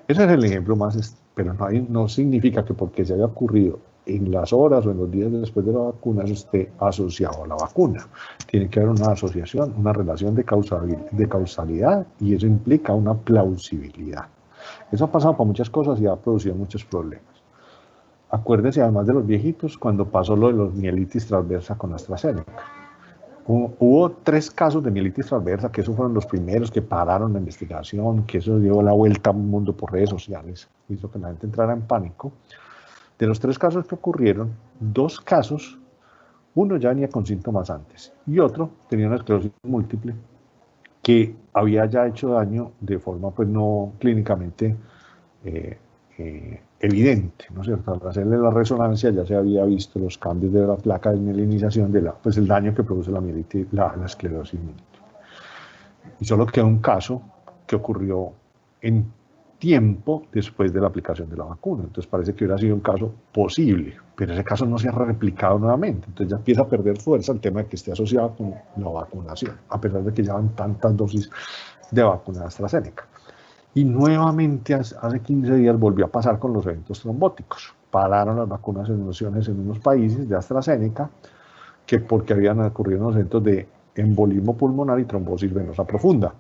Ese es el ejemplo más, pero no significa que porque se haya ocurrido en las horas o en los días después de la vacuna eso esté asociado a la vacuna. Tiene que haber una asociación, una relación de causalidad y eso implica una plausibilidad. Eso ha pasado para muchas cosas y ha producido muchos problemas. Acuérdense además de los viejitos cuando pasó lo de los mielitis transversa con AstraZeneca. Hubo 3 casos de mielitis transversa, que esos fueron los primeros que pararon la investigación, que eso dio la vuelta al mundo por redes sociales, hizo que la gente entrara en pánico. De los 3 casos que ocurrieron, 2 casos, uno ya venía con síntomas antes y otro tenía una esclerosis múltiple que había ya hecho daño de forma pues no clínicamente evidente, ¿no es cierto? Al hacerle la resonancia ya se había visto los cambios de la placa de mielinización, pues el daño que produce la mielitis, la esclerosis múltiple. Y solo queda un caso que ocurrió en tiempo después de la aplicación de la vacuna. Entonces parece que hubiera sido un caso posible, pero ese caso no se ha replicado nuevamente. Entonces ya empieza a perder fuerza el tema de que esté asociado con la vacunación, a pesar de que ya van tantas dosis de vacuna de AstraZeneca. Y nuevamente hace 15 días volvió a pasar con los eventos trombóticos. Pararon las vacunaciones en unos países de AstraZeneca, que porque habían ocurrido unos eventos de embolismo pulmonar y trombosis venosa profunda.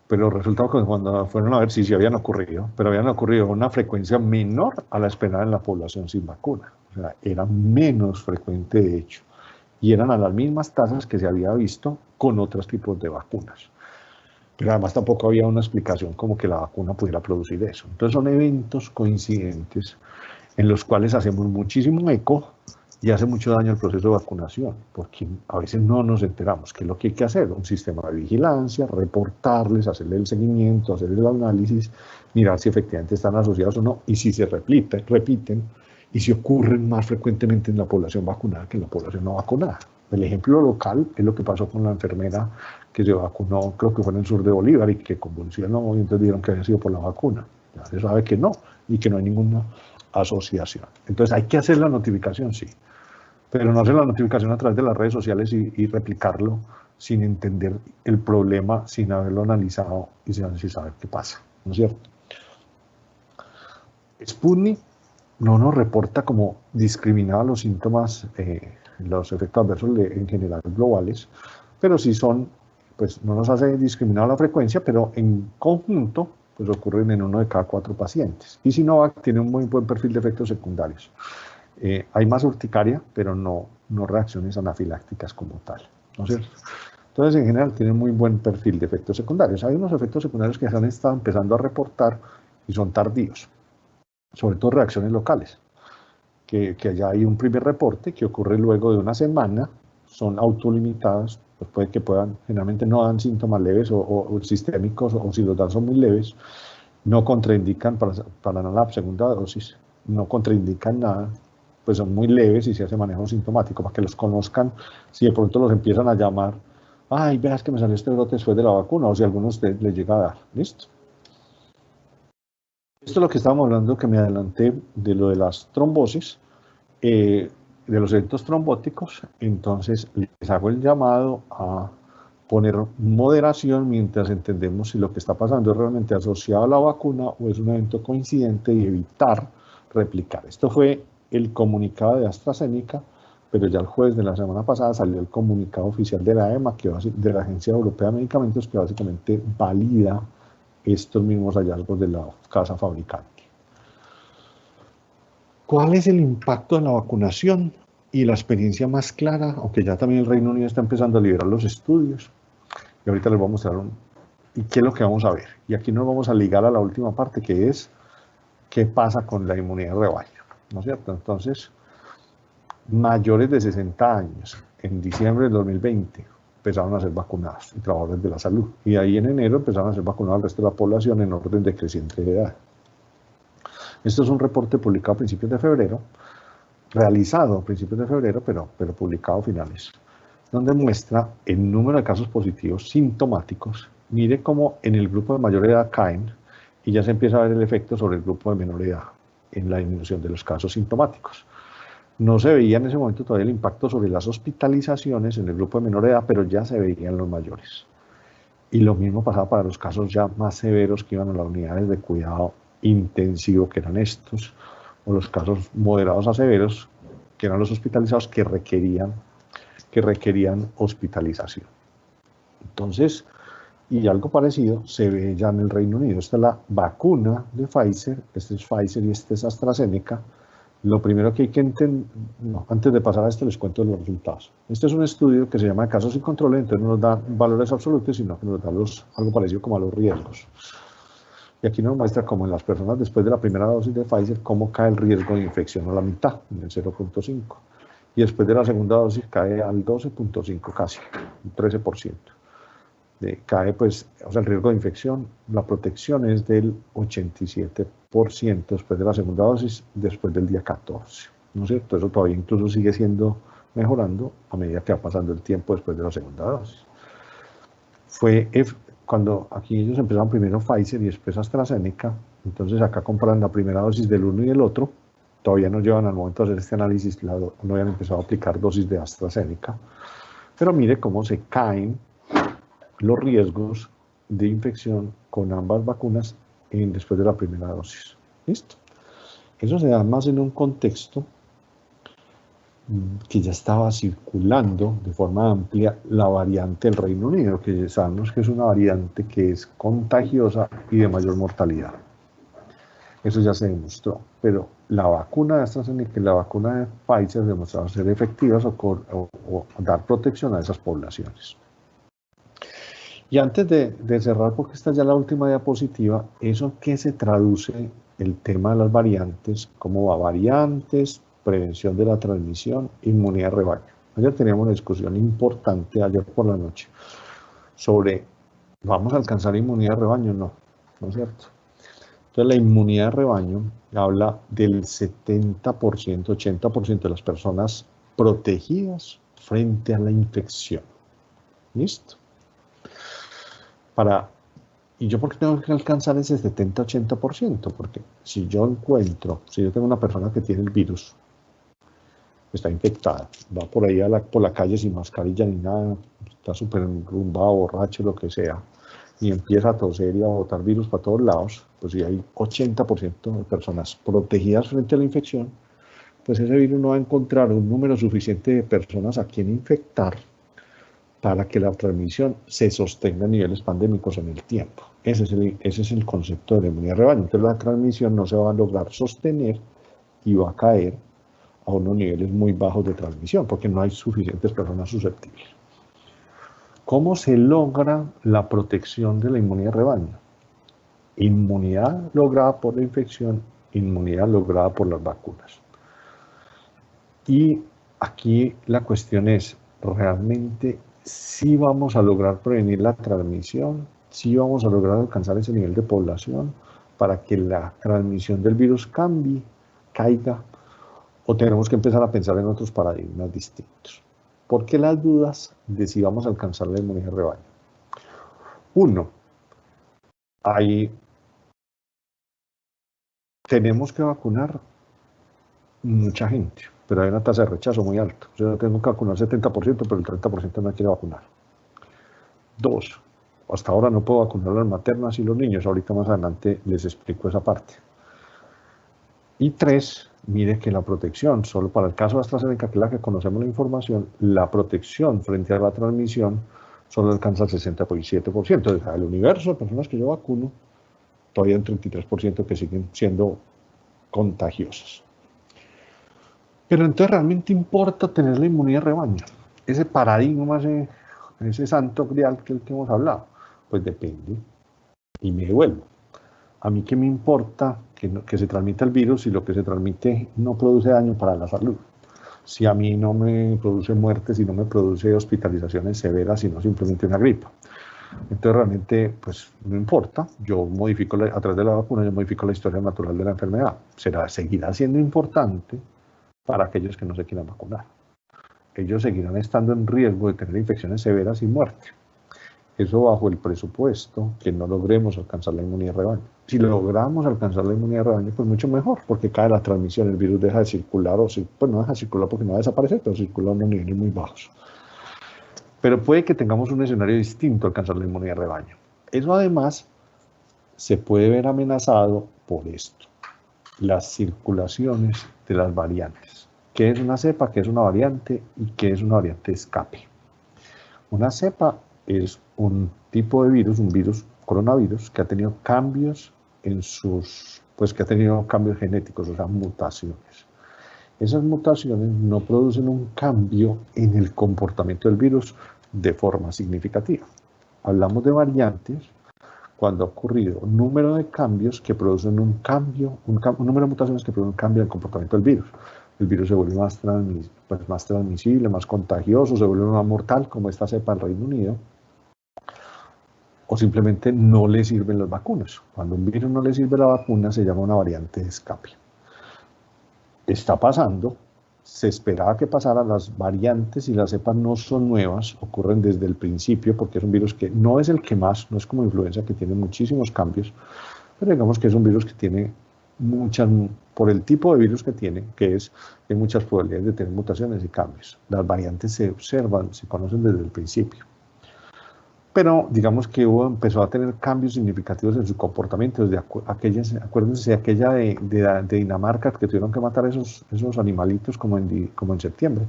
Pero resulta que cuando fueron a ver si habían ocurrido, pero habían ocurrido una frecuencia menor a la esperada en la población sin vacuna. O sea, era menos frecuente de hecho. Y eran a las mismas tasas que se había visto con otros tipos de vacunas. Pero además tampoco había una explicación como que la vacuna pudiera producir eso. Entonces son eventos coincidentes en los cuales hacemos muchísimo eco y hace mucho daño al proceso de vacunación, porque a veces no nos enteramos qué es lo que hay que hacer, un sistema de vigilancia, reportarles, hacerle el seguimiento, hacerle el análisis, mirar si efectivamente están asociados o no, y si se repiten, y si ocurren más frecuentemente en la población vacunada que en la población no vacunada. El ejemplo local es lo que pasó con la enfermera que se vacunó, creo que fue en el sur de Bolívar, y que convulsionó y entonces dijeron que había sido por la vacuna. Ya se sabe que no, y que no hay ninguna asociación. Entonces hay que hacer la notificación, sí, pero no hacer la notificación a través de las redes sociales y replicarlo sin entender el problema, sin haberlo analizado y sin saber qué pasa, ¿no es cierto? Sputnik no nos reporta como discriminado los síntomas, los efectos adversos en general globales, pero sí son, pues no nos hace discriminar la frecuencia, pero en conjunto, pues ocurren en 1 de cada 4 pacientes. Y Sinovac tiene un muy buen perfil de efectos secundarios. Hay más urticaria, pero no reacciones anafilácticas como tal, ¿no es cierto? Entonces, en general, tiene muy buen perfil de efectos secundarios. Hay unos efectos secundarios que se han estado empezando a reportar y son tardíos, sobre todo reacciones locales, que ya hay un primer reporte que ocurre luego de una semana, son autolimitadas, pues puede que puedan, generalmente no dan síntomas leves o sistémicos, o si los dan son muy leves, no contraindican para la segunda dosis, no contraindican nada, pues son muy leves y se hace manejo sintomático para que los conozcan, si de pronto los empiezan a llamar, ay, veas que me salió este brote después de la vacuna, o si a alguno de ustedes les llega a dar, ¿listo? Esto es lo que estábamos hablando, que me adelanté de lo de las trombosis, de los eventos trombóticos. Entonces les hago el llamado a poner moderación mientras entendemos si lo que está pasando es realmente asociado a la vacuna o es un evento coincidente, y evitar replicar. Esto fue el comunicado de AstraZeneca, pero ya el jueves de la semana pasada salió el comunicado oficial de la EMA, de la Agencia Europea de Medicamentos, que básicamente valida estos mismos hallazgos de la casa fabricante. ¿Cuál es el impacto de la vacunación? Y la experiencia más clara, aunque ya también el Reino Unido está empezando a liberar los estudios, y ahorita les voy a mostrar y qué es lo que vamos a ver. Y aquí nos vamos a ligar a la última parte, que es qué pasa con la inmunidad de rebaño, ¿no es cierto? Entonces, mayores de 60 años, en diciembre del 2020, empezaron a ser vacunados, y trabajadores de la salud. Y ahí en enero empezaron a ser vacunados el resto de la población en orden decreciente de edad. Esto es un reporte publicado a principios de febrero, realizado a principios de febrero, pero publicado a finales, donde muestra el número de casos positivos sintomáticos. Mire cómo en el grupo de mayor edad caen, y ya se empieza a ver el efecto sobre el grupo de menor edad en la disminución de los casos sintomáticos. No se veía en ese momento todavía el impacto sobre las hospitalizaciones en el grupo de menor edad, pero ya se veía en los mayores. Y lo mismo pasaba para los casos ya más severos que iban a las unidades de cuidado intensivo, que eran estos, o los casos moderados a severos, que eran los hospitalizados que requerían hospitalización. Entonces, y algo parecido se ve ya en el Reino Unido. Esta es la vacuna de Pfizer, este es Pfizer y este es AstraZeneca. Lo primero que hay que entender, antes de pasar a esto les cuento los resultados. Este es un estudio que se llama Casos sin control, entonces no nos da valores absolutos, sino que nos da algo parecido como a los riesgos. Y aquí nos muestra cómo en las personas después de la primera dosis de Pfizer, cómo cae el riesgo de infección a la mitad, en el 0.5. Y después de la segunda dosis cae al 12.5 casi, un 13%. Cae pues, o sea, el riesgo de infección, la protección es del 87% después de la segunda dosis, después del día 14, ¿no es cierto? Eso todavía incluso sigue siendo mejorando a medida que va pasando el tiempo después de la segunda dosis. Fue cuando aquí ellos empezaron primero Pfizer y después AstraZeneca, entonces acá comparan la primera dosis del uno y del otro, todavía no llevan al momento de hacer este análisis, no habían empezado a aplicar dosis de AstraZeneca, pero mire cómo se caen los riesgos de infección con ambas vacunas después de la primera dosis. ¿Listo? Eso se da más en un contexto que ya estaba circulando de forma amplia la variante del Reino Unido, que sabemos que es una variante que es contagiosa y de mayor mortalidad. Eso ya se demostró, pero la vacuna de AstraZeneca y la vacuna de Pfizer demostraron ser efectivas o dar protección a esas poblaciones. Y antes de cerrar, porque esta ya es la última diapositiva, ¿eso qué se traduce el tema de las variantes? ¿Cómo va? Variantes, prevención de la transmisión, inmunidad de rebaño. Ayer teníamos una discusión importante, ayer por la noche, sobre ¿vamos a alcanzar inmunidad de rebaño? No, ¿no es cierto? Entonces la inmunidad de rebaño habla del 70%, 80% de las personas protegidas frente a la infección. ¿Listo? Para ¿Y yo por qué tengo que alcanzar ese 70-80%? Porque si yo tengo una persona que tiene el virus, está infectada, va por ahí por la calle sin mascarilla ni nada, está súper enrumbado, borracho, lo que sea, y empieza a toser y a botar virus para todos lados, pues si hay 80% de personas protegidas frente a la infección, pues ese virus no va a encontrar un número suficiente de personas a quien infectar para que la transmisión se sostenga a niveles pandémicos en el tiempo. Ese es el concepto de la inmunidad de rebaño. Entonces la transmisión no se va a lograr sostener y va a caer a unos niveles muy bajos de transmisión, porque no hay suficientes personas susceptibles. ¿Cómo se logra la protección de la inmunidad de rebaño? Inmunidad lograda por la infección, inmunidad lograda por las vacunas. Y aquí la cuestión es, ¿realmente sí vamos a lograr prevenir la transmisión? ¿Sí vamos a lograr alcanzar ese nivel de población para que la transmisión del virus caiga? ¿O tenemos que empezar a pensar en otros paradigmas distintos? ¿Por qué las dudas de si vamos a alcanzar la inmunidad de rebaño? Uno, tenemos que vacunar mucha gente, pero hay una tasa de rechazo muy alta. Yo tengo que vacunar 70%, pero el 30% no quiere vacunar. Dos, hasta ahora no puedo vacunar a las maternas y los niños. Ahorita más adelante les explico esa parte. Y tres, mire que la protección, solo para el caso de AstraZeneca, que es la que conocemos la información, la protección frente a la transmisión solo alcanza el 67%. O sea, el universo de personas que yo vacuno, todavía hay un 33% que siguen siendo contagiosas. Pero entonces, ¿realmente importa tener la inmunidad de rebaño? Ese paradigma, ese santo grial que hemos hablado, pues depende. Y me devuelvo. A mí qué me importa que se transmita el virus si lo que se transmite no produce daño para la salud. Si a mí no me produce muerte, si no me produce hospitalizaciones severas, sino simplemente una gripa. Entonces realmente, pues no importa. Yo modifico, a través de la vacuna, yo modifico la historia natural de la enfermedad. Seguirá siendo importante para aquellos que no se quieran vacunar. Ellos seguirán estando en riesgo de tener infecciones severas y muerte. Eso bajo el presupuesto que no logremos alcanzar la inmunidad de rebaño. Si logramos alcanzar la inmunidad de rebaño, pues mucho mejor, porque cae la transmisión, el virus deja de circular, pues no deja de circular porque no va a desaparecer, pero circula a unos niveles muy bajos. Pero puede que tengamos un escenario distinto a alcanzar la inmunidad de rebaño. Eso además se puede ver amenazado por esto, las circulaciones de las variantes. ¿Qué es una cepa? ¿Qué es una variante? ¿Y qué es una variante de escape? Una cepa es un tipo de virus, un virus, coronavirus, que ha tenido cambios que ha tenido cambios genéticos, o sea, mutaciones. Esas mutaciones no producen un cambio en el comportamiento del virus de forma significativa. Hablamos de variantes cuando ha ocurrido un número de cambios que producen un número de mutaciones que producen un cambio en el comportamiento del virus. El virus se vuelve más transmisible, más contagioso, se vuelve más mortal, como esta cepa del Reino Unido, o simplemente no le sirven las vacunas. Cuando un virus no le sirve la vacuna, se llama una variante de escape. Está pasando, se esperaba que pasara, las variantes y las cepas no son nuevas, ocurren desde el principio, porque es un virus que no es el que más, no es como influenza, que tiene muchísimos cambios, pero digamos que es un virus que tiene por el tipo de virus que tiene, hay muchas probabilidades de tener mutaciones y cambios. Las variantes se observan, se conocen desde el principio. Pero digamos que empezó a tener cambios significativos en su comportamiento, desde acuérdense de aquella de Dinamarca, que tuvieron que matar esos animalitos como en septiembre.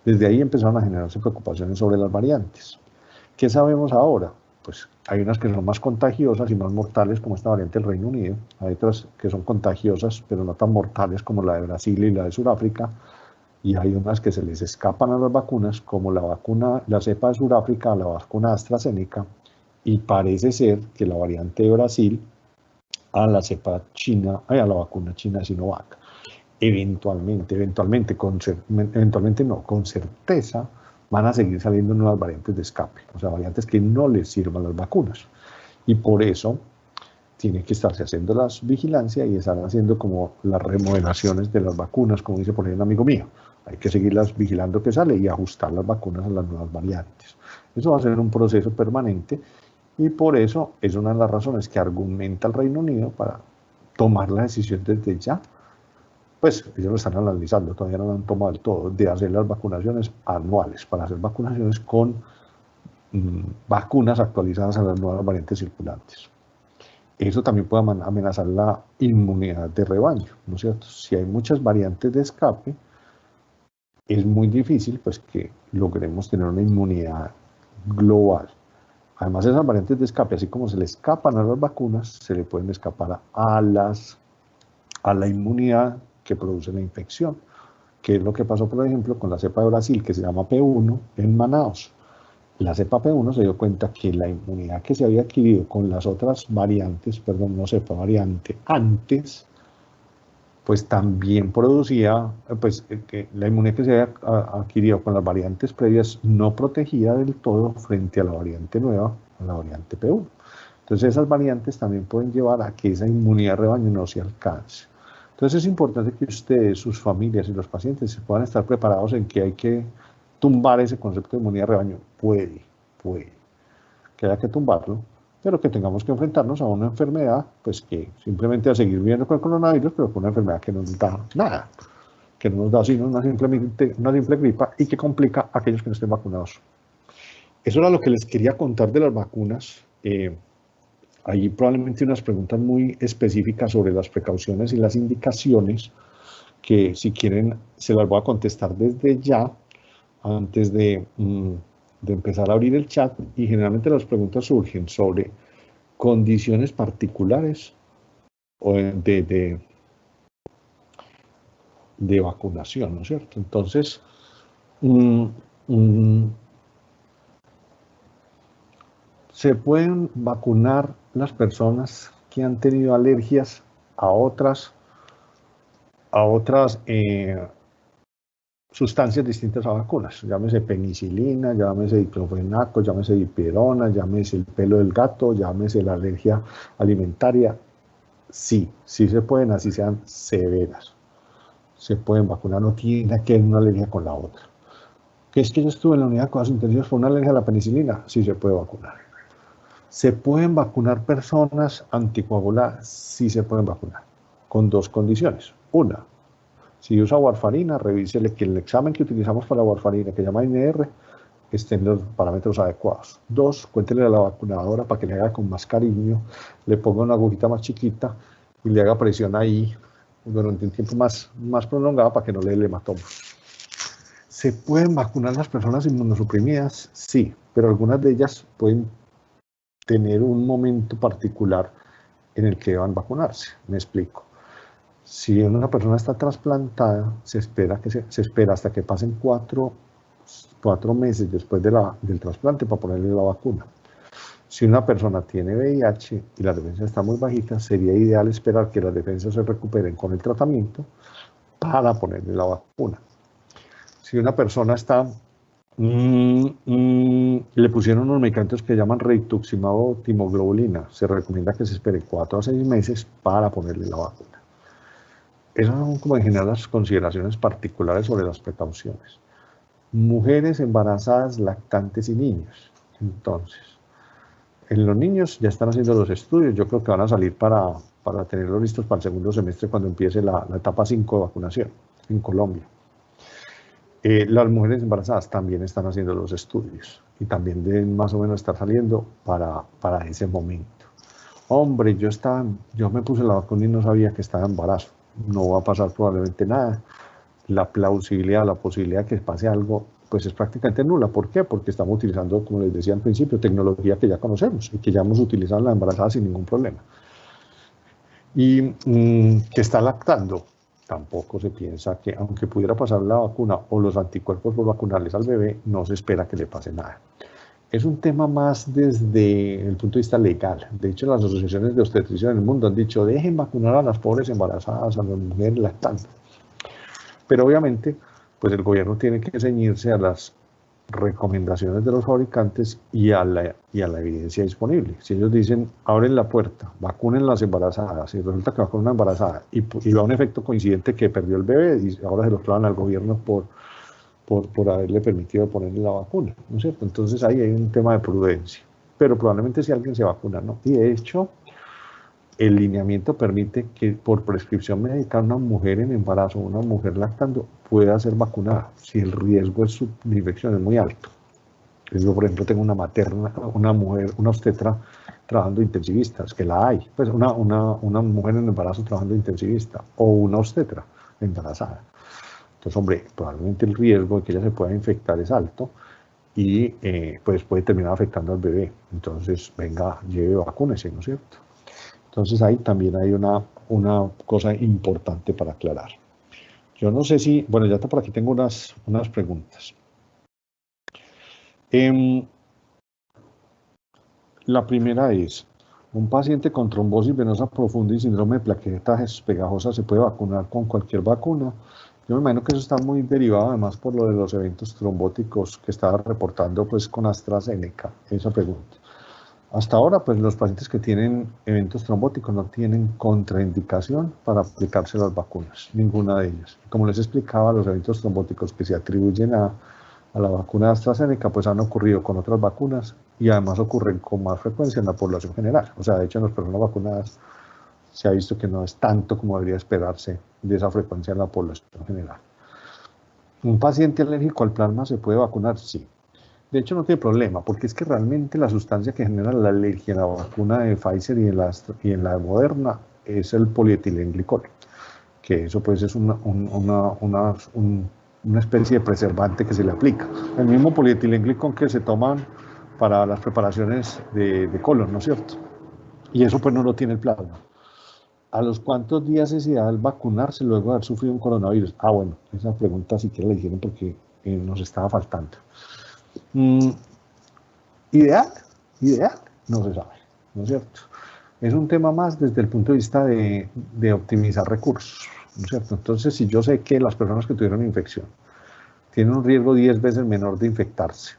Desde ahí empezaron a generarse preocupaciones sobre las variantes. ¿Qué sabemos ahora? Pues hay unas que son más contagiosas y más mortales, como esta variante del Reino Unido. Hay otras que son contagiosas, pero no tan mortales, como la de Brasil y la de Sudáfrica. Y hay unas que se les escapan a las vacunas, como la cepa de Sudáfrica, la vacuna AstraZeneca, y parece ser que la variante de Brasil a la cepa china, a la vacuna china de Sinovac. Eventualmente no, con certeza van a seguir saliendo nuevas variantes de escape, o sea, variantes que no les sirvan las vacunas. Y por eso tiene que estarse haciendo la vigilancia y están haciendo como las remodelaciones de las vacunas, como dice por ahí un amigo mío. Hay que seguirlas vigilando que sale y ajustar las vacunas a las nuevas variantes. Eso va a ser un proceso permanente Y por eso es una de las razones que argumenta el Reino Unido para tomar la decisión desde ya. Pues ellos lo están analizando, todavía no lo han tomado del todo, de hacer las vacunaciones anuales, para hacer vacunaciones con vacunas actualizadas a las nuevas variantes circulantes. Eso también puede amenazar la inmunidad de rebaño, ¿no es cierto? Si hay muchas variantes de escape, es muy difícil pues, que logremos tener una inmunidad global. Además, esas variantes de escape, así como se le escapan a las vacunas, se le pueden escapar a la inmunidad que produce la infección, que es lo que pasó, por ejemplo, con la cepa de Brasil, que se llama P1, en Manaos. La cepa P1 se dio cuenta que la inmunidad que se había adquirido con las otras variantes, perdón, no cepa, variante, antes, pues también producía, pues que la inmunidad que se había adquirido con las variantes previas no protegía del todo frente a la variante nueva, a la variante P1. Entonces esas variantes también pueden llevar a que esa inmunidad de rebaño no se alcance. Entonces es importante que ustedes, sus familias y los pacientes se puedan estar preparados en que hay que tumbar ese concepto de inmunidad de rebaño. Puede que haya que tumbarlo, pero que tengamos que enfrentarnos a una enfermedad, pues que simplemente a seguir viviendo con el coronavirus, pero con una enfermedad que no nos da nada, que no nos da sino una simple gripa y que complica a aquellos que no estén vacunados. Eso era lo que les quería contar de las vacunas. Hay probablemente unas preguntas muy específicas sobre las precauciones y las indicaciones que si quieren se las voy a contestar desde ya, antes de empezar a abrir el chat, y generalmente las preguntas surgen sobre condiciones particulares de vacunación, ¿no es cierto? Entonces, se pueden vacunar las personas que han tenido alergias a otras sustancias distintas a vacunas, llámese penicilina, llámese diclofenaco, llámese dipirona, llámese el pelo del gato, llámese la alergia alimentaria. Sí se pueden, así sean severas. Se pueden vacunar, no tiene que haber una alergia con la otra. ¿Que es que yo estuve en la unidad de cuidados intensivos por una alergia a la penicilina? Sí se puede vacunar. ¿Se pueden vacunar personas anticoaguladas? Sí se pueden vacunar, con dos condiciones. Una, si usa warfarina, revísele que el examen que utilizamos para la warfarina, que se llama INR, esté en los parámetros adecuados. Dos, cuéntele a la vacunadora para que le haga con más cariño, le ponga una agujita más chiquita y le haga presión ahí durante un tiempo más prolongado para que no le dé el hematoma. ¿Se pueden vacunar las personas inmunosuprimidas? Sí, pero algunas de ellas pueden tener un momento particular en el que deban vacunarse. Me explico. Si una persona está trasplantada, se espera hasta que pasen cuatro meses después del trasplante para ponerle la vacuna. Si una persona tiene VIH y la defensa está muy bajita, sería ideal esperar que las defensas se recuperen con el tratamiento para ponerle la vacuna. Si una persona está le pusieron unos medicamentos que llaman rituximab o timoglobulina, se recomienda que se espere 4 a 6 meses para ponerle la vacuna. Esas son como en general las consideraciones particulares sobre las precauciones. Mujeres embarazadas, lactantes y niños. Entonces, en los niños ya están haciendo los estudios, yo creo que van a salir para tenerlos listos para el segundo semestre cuando empiece la etapa 5 de vacunación en Colombia. Las mujeres embarazadas también están haciendo los estudios y también deben más o menos estar saliendo para ese momento. Hombre, yo me puse la vacuna y no sabía que estaba en embarazo. No va a pasar probablemente nada. La plausibilidad, la posibilidad de que pase algo, pues es prácticamente nula. ¿Por qué? Porque estamos utilizando, como les decía al principio, tecnología que ya conocemos y que ya hemos utilizado en la embarazada sin ningún problema. Y que está lactando. Tampoco se piensa que, aunque pudiera pasar la vacuna o los anticuerpos por vacunarles al bebé, no se espera que le pase nada. Es un tema más desde el punto de vista legal. De hecho, las asociaciones de obstetricia en el mundo han dicho, dejen vacunar a las pobres embarazadas, a las mujeres lactantes. Pero obviamente, pues el gobierno tiene que ceñirse a las recomendaciones de los fabricantes y a la evidencia disponible. Si ellos dicen, abren la puerta, vacunen las embarazadas, y resulta que vacunan una embarazada y va un efecto coincidente que perdió el bebé y ahora se lo clavan al gobierno por haberle permitido ponerle la vacuna, ¿no es cierto? Entonces ahí hay un tema de prudencia. pero probablemente si alguien se vacuna, no. Y de hecho, el lineamiento permite que por prescripción médica una mujer en embarazo, una mujer lactando, pueda ser vacunada si el riesgo de infección es muy alto. Yo, por ejemplo, tengo una materna, una mujer, una obstetra trabajando intensivista, es que la hay, pues una mujer en embarazo trabajando intensivista, o una obstetra embarazada. Entonces, hombre, probablemente el riesgo de que ella se pueda infectar es alto y pues puede terminar afectando al bebé. Entonces, venga, lleve vacúnese, ¿no es cierto? Entonces, ahí también hay una cosa importante para aclarar. Yo no sé si, bueno, ya por aquí tengo unas preguntas. La primera es, ¿un paciente con trombosis venosa profunda y síndrome de plaquetas pegajosas se puede vacunar con cualquier vacuna? Yo me imagino que eso está muy derivado además por lo de los eventos trombóticos que estaba reportando pues con AstraZeneca, esa pregunta. Hasta ahora, pues los pacientes que tienen eventos trombóticos no tienen contraindicación para aplicarse las vacunas, ninguna de ellas. Como les explicaba, los eventos trombóticos que se atribuyen a la vacuna de AstraZeneca, pues han ocurrido con otras vacunas y además ocurren con más frecuencia en la población general. O sea, de hecho, en las personas vacunadas se ha visto que no es tanto como debería esperarse de esa frecuencia en la población general. ¿Un paciente alérgico al plasma se puede vacunar? Sí. De hecho, no tiene problema, porque es que realmente la sustancia que genera la alergia en la vacuna de Pfizer y en la de Moderna es el polietilenglicol, que eso pues es una especie de preservante que se le aplica. El mismo polietilenglicol que se toman para las preparaciones de colon, ¿no es cierto? Y eso pues no lo tiene el plasma. ¿A los cuántos días es ideal vacunarse luego de haber sufrido un coronavirus? Ah, bueno, esa pregunta sí que la hicieron porque nos estaba faltando. Ideal, no se sabe, ¿no es cierto? Es un tema más desde el punto de vista de optimizar recursos, ¿no es cierto? Entonces, si yo sé que las personas que tuvieron infección tienen un riesgo 10 veces menor de infectarse,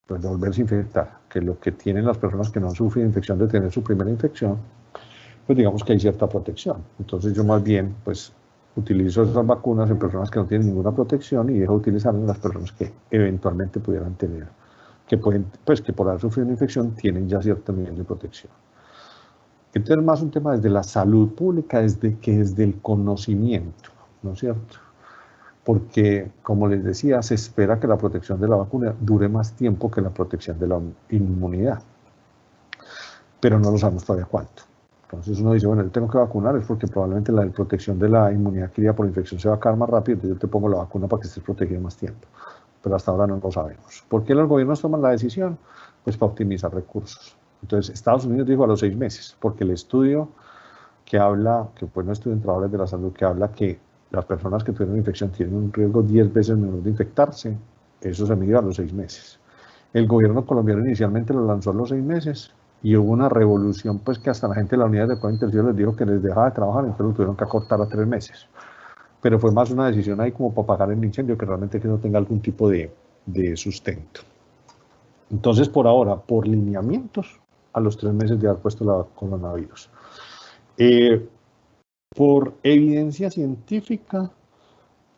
pues de volverse a infectar, que lo que tienen las personas que no han sufrido infección de tener su primera infección, pues digamos que hay cierta protección. Entonces yo más bien, pues, utilizo esas vacunas en personas que no tienen ninguna protección y dejo de utilizarlas en las personas que eventualmente pudieran tener, que pueden, pues que por haber sufrido una infección tienen ya cierto nivel de protección. Entonces, más un tema desde la salud pública, desde el conocimiento, ¿no es cierto? Porque, como les decía, se espera que la protección de la vacuna dure más tiempo que la protección de la inmunidad, pero no lo sabemos todavía cuánto. Entonces uno dice, bueno, yo tengo que vacunar, es porque probablemente la protección de la inmunidad adquirida por infección se va a acabar más rápido, entonces yo te pongo la vacuna para que estés protegido más tiempo. Pero hasta ahora no lo sabemos. ¿Por qué los gobiernos toman la decisión? Pues para optimizar recursos. Entonces, Estados Unidos dijo a los 6 meses, porque el estudio que habla, que fue un estudio de trabajadores de la salud, que habla que las personas que tuvieron infección tienen un riesgo 10 veces menor de infectarse, eso se midió a los 6 meses. El gobierno colombiano inicialmente lo lanzó a los 6 meses y hubo una revolución, pues que hasta la gente de la unidad de cuidados intensivos les dijo que les dejaba de trabajar, entonces lo tuvieron que acortar a 3 meses. Pero fue más una decisión ahí como para apagar el incendio, que realmente que no tenga algún tipo de sustento. Entonces, por ahora, por lineamientos, a los 3 meses de haber puesto la coronavirus. Por evidencia científica,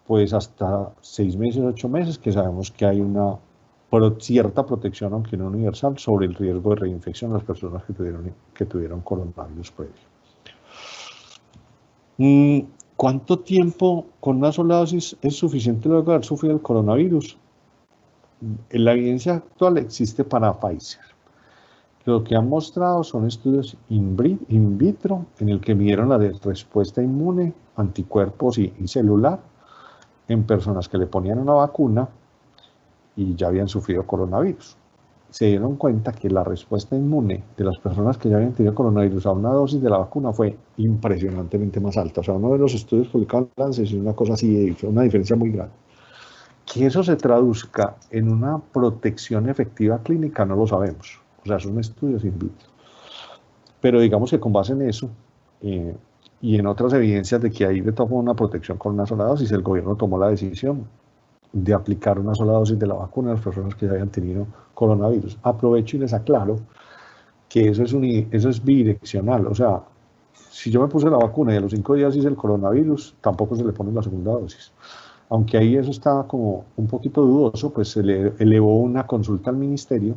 pues hasta 6 meses, 8 meses, que sabemos que hay una cierta protección, aunque no universal, sobre el riesgo de reinfección de las personas que tuvieron coronavirus previo. ¿Cuánto tiempo con una sola dosis es suficiente luego de haber sufrido el coronavirus? La evidencia actual existe para Pfizer. Lo que han mostrado son estudios in vitro en el que midieron la respuesta inmune, anticuerpos y celular en personas que le ponían una vacuna y ya habían sufrido coronavirus. Se dieron cuenta que la respuesta inmune de las personas que ya habían tenido coronavirus a una dosis de la vacuna fue impresionantemente más alta. O sea, uno de los estudios publicados en Lancet es una cosa así, una diferencia muy grande. Que eso se traduzca en una protección efectiva clínica no lo sabemos. O sea, son estudios in vitro. Pero digamos que con base en eso y en otras evidencias de que hay de todas formas una protección con una sola dosis, el gobierno tomó la decisión de aplicar una sola dosis de la vacuna a las personas que ya habían tenido coronavirus. Aprovecho y les aclaro que eso es bidireccional. O sea, si yo me puse la vacuna y a los 5 días hice el coronavirus, tampoco se le pone la segunda dosis. Aunque ahí eso estaba como un poquito dudoso, pues se le elevó una consulta al ministerio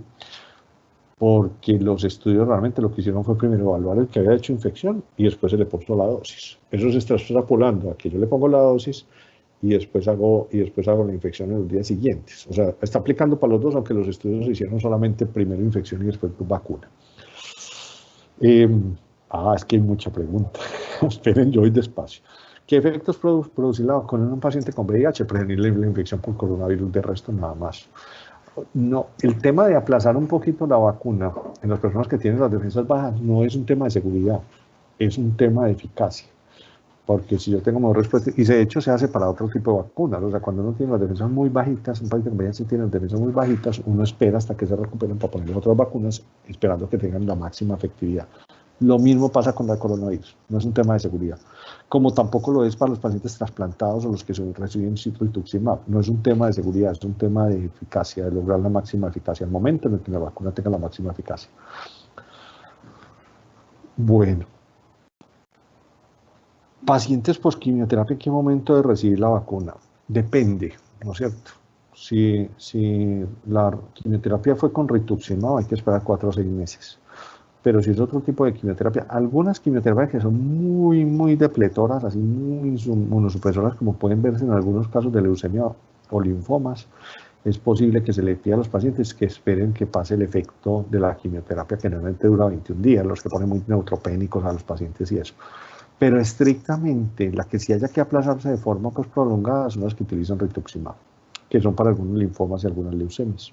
porque los estudios realmente lo que hicieron fue primero evaluar el que había hecho infección y después se le puso la dosis. Eso se está extrapolando a que yo le pongo la dosis y después hago la infección en los días siguientes. O sea, está aplicando para los dos, aunque los estudios se hicieron solamente primero infección y después vacuna. Es que hay mucha pregunta. Esperen, yo voy despacio. ¿Qué efectos produce la vacuna en un paciente con VIH? Prevenir la infección por coronavirus, de resto nada más. No, el tema de aplazar un poquito la vacuna en las personas que tienen las defensas bajas no es un tema de seguridad, es un tema de eficacia. Porque si yo tengo mejor respuesta, y de hecho se hace para otro tipo de vacunas, o sea, cuando uno tiene las defensas muy bajitas, un paciente con VIH tiene las defensas muy bajitas, uno espera hasta que se recuperen para ponerle otras vacunas, esperando que tengan la máxima efectividad. Lo mismo pasa con el coronavirus, no es un tema de seguridad. Como tampoco lo es para los pacientes trasplantados o los que reciben rituximab. No es un tema de seguridad, es un tema de eficacia, de lograr la máxima eficacia, al momento en el que la vacuna tenga la máxima eficacia. Bueno. Pacientes post-quimioterapia, ¿en qué momento de recibir la vacuna? Depende, ¿no es cierto? Si la quimioterapia fue con rituximab, hay que esperar 4 o 6 meses. Pero si es otro tipo de quimioterapia, algunas quimioterapias que son muy, muy depletoras, así muy inmunosupresoras, como pueden verse en algunos casos de leucemia o linfomas, es posible que se le pida a los pacientes que esperen que pase el efecto de la quimioterapia, que normalmente dura 21 días, los que ponen muy neutropénicos a los pacientes y eso. Pero estrictamente, la que sí haya que aplazarse de forma pues, prolongada son las que utilizan rituximab, que son para algunos linfomas y algunas leucemias.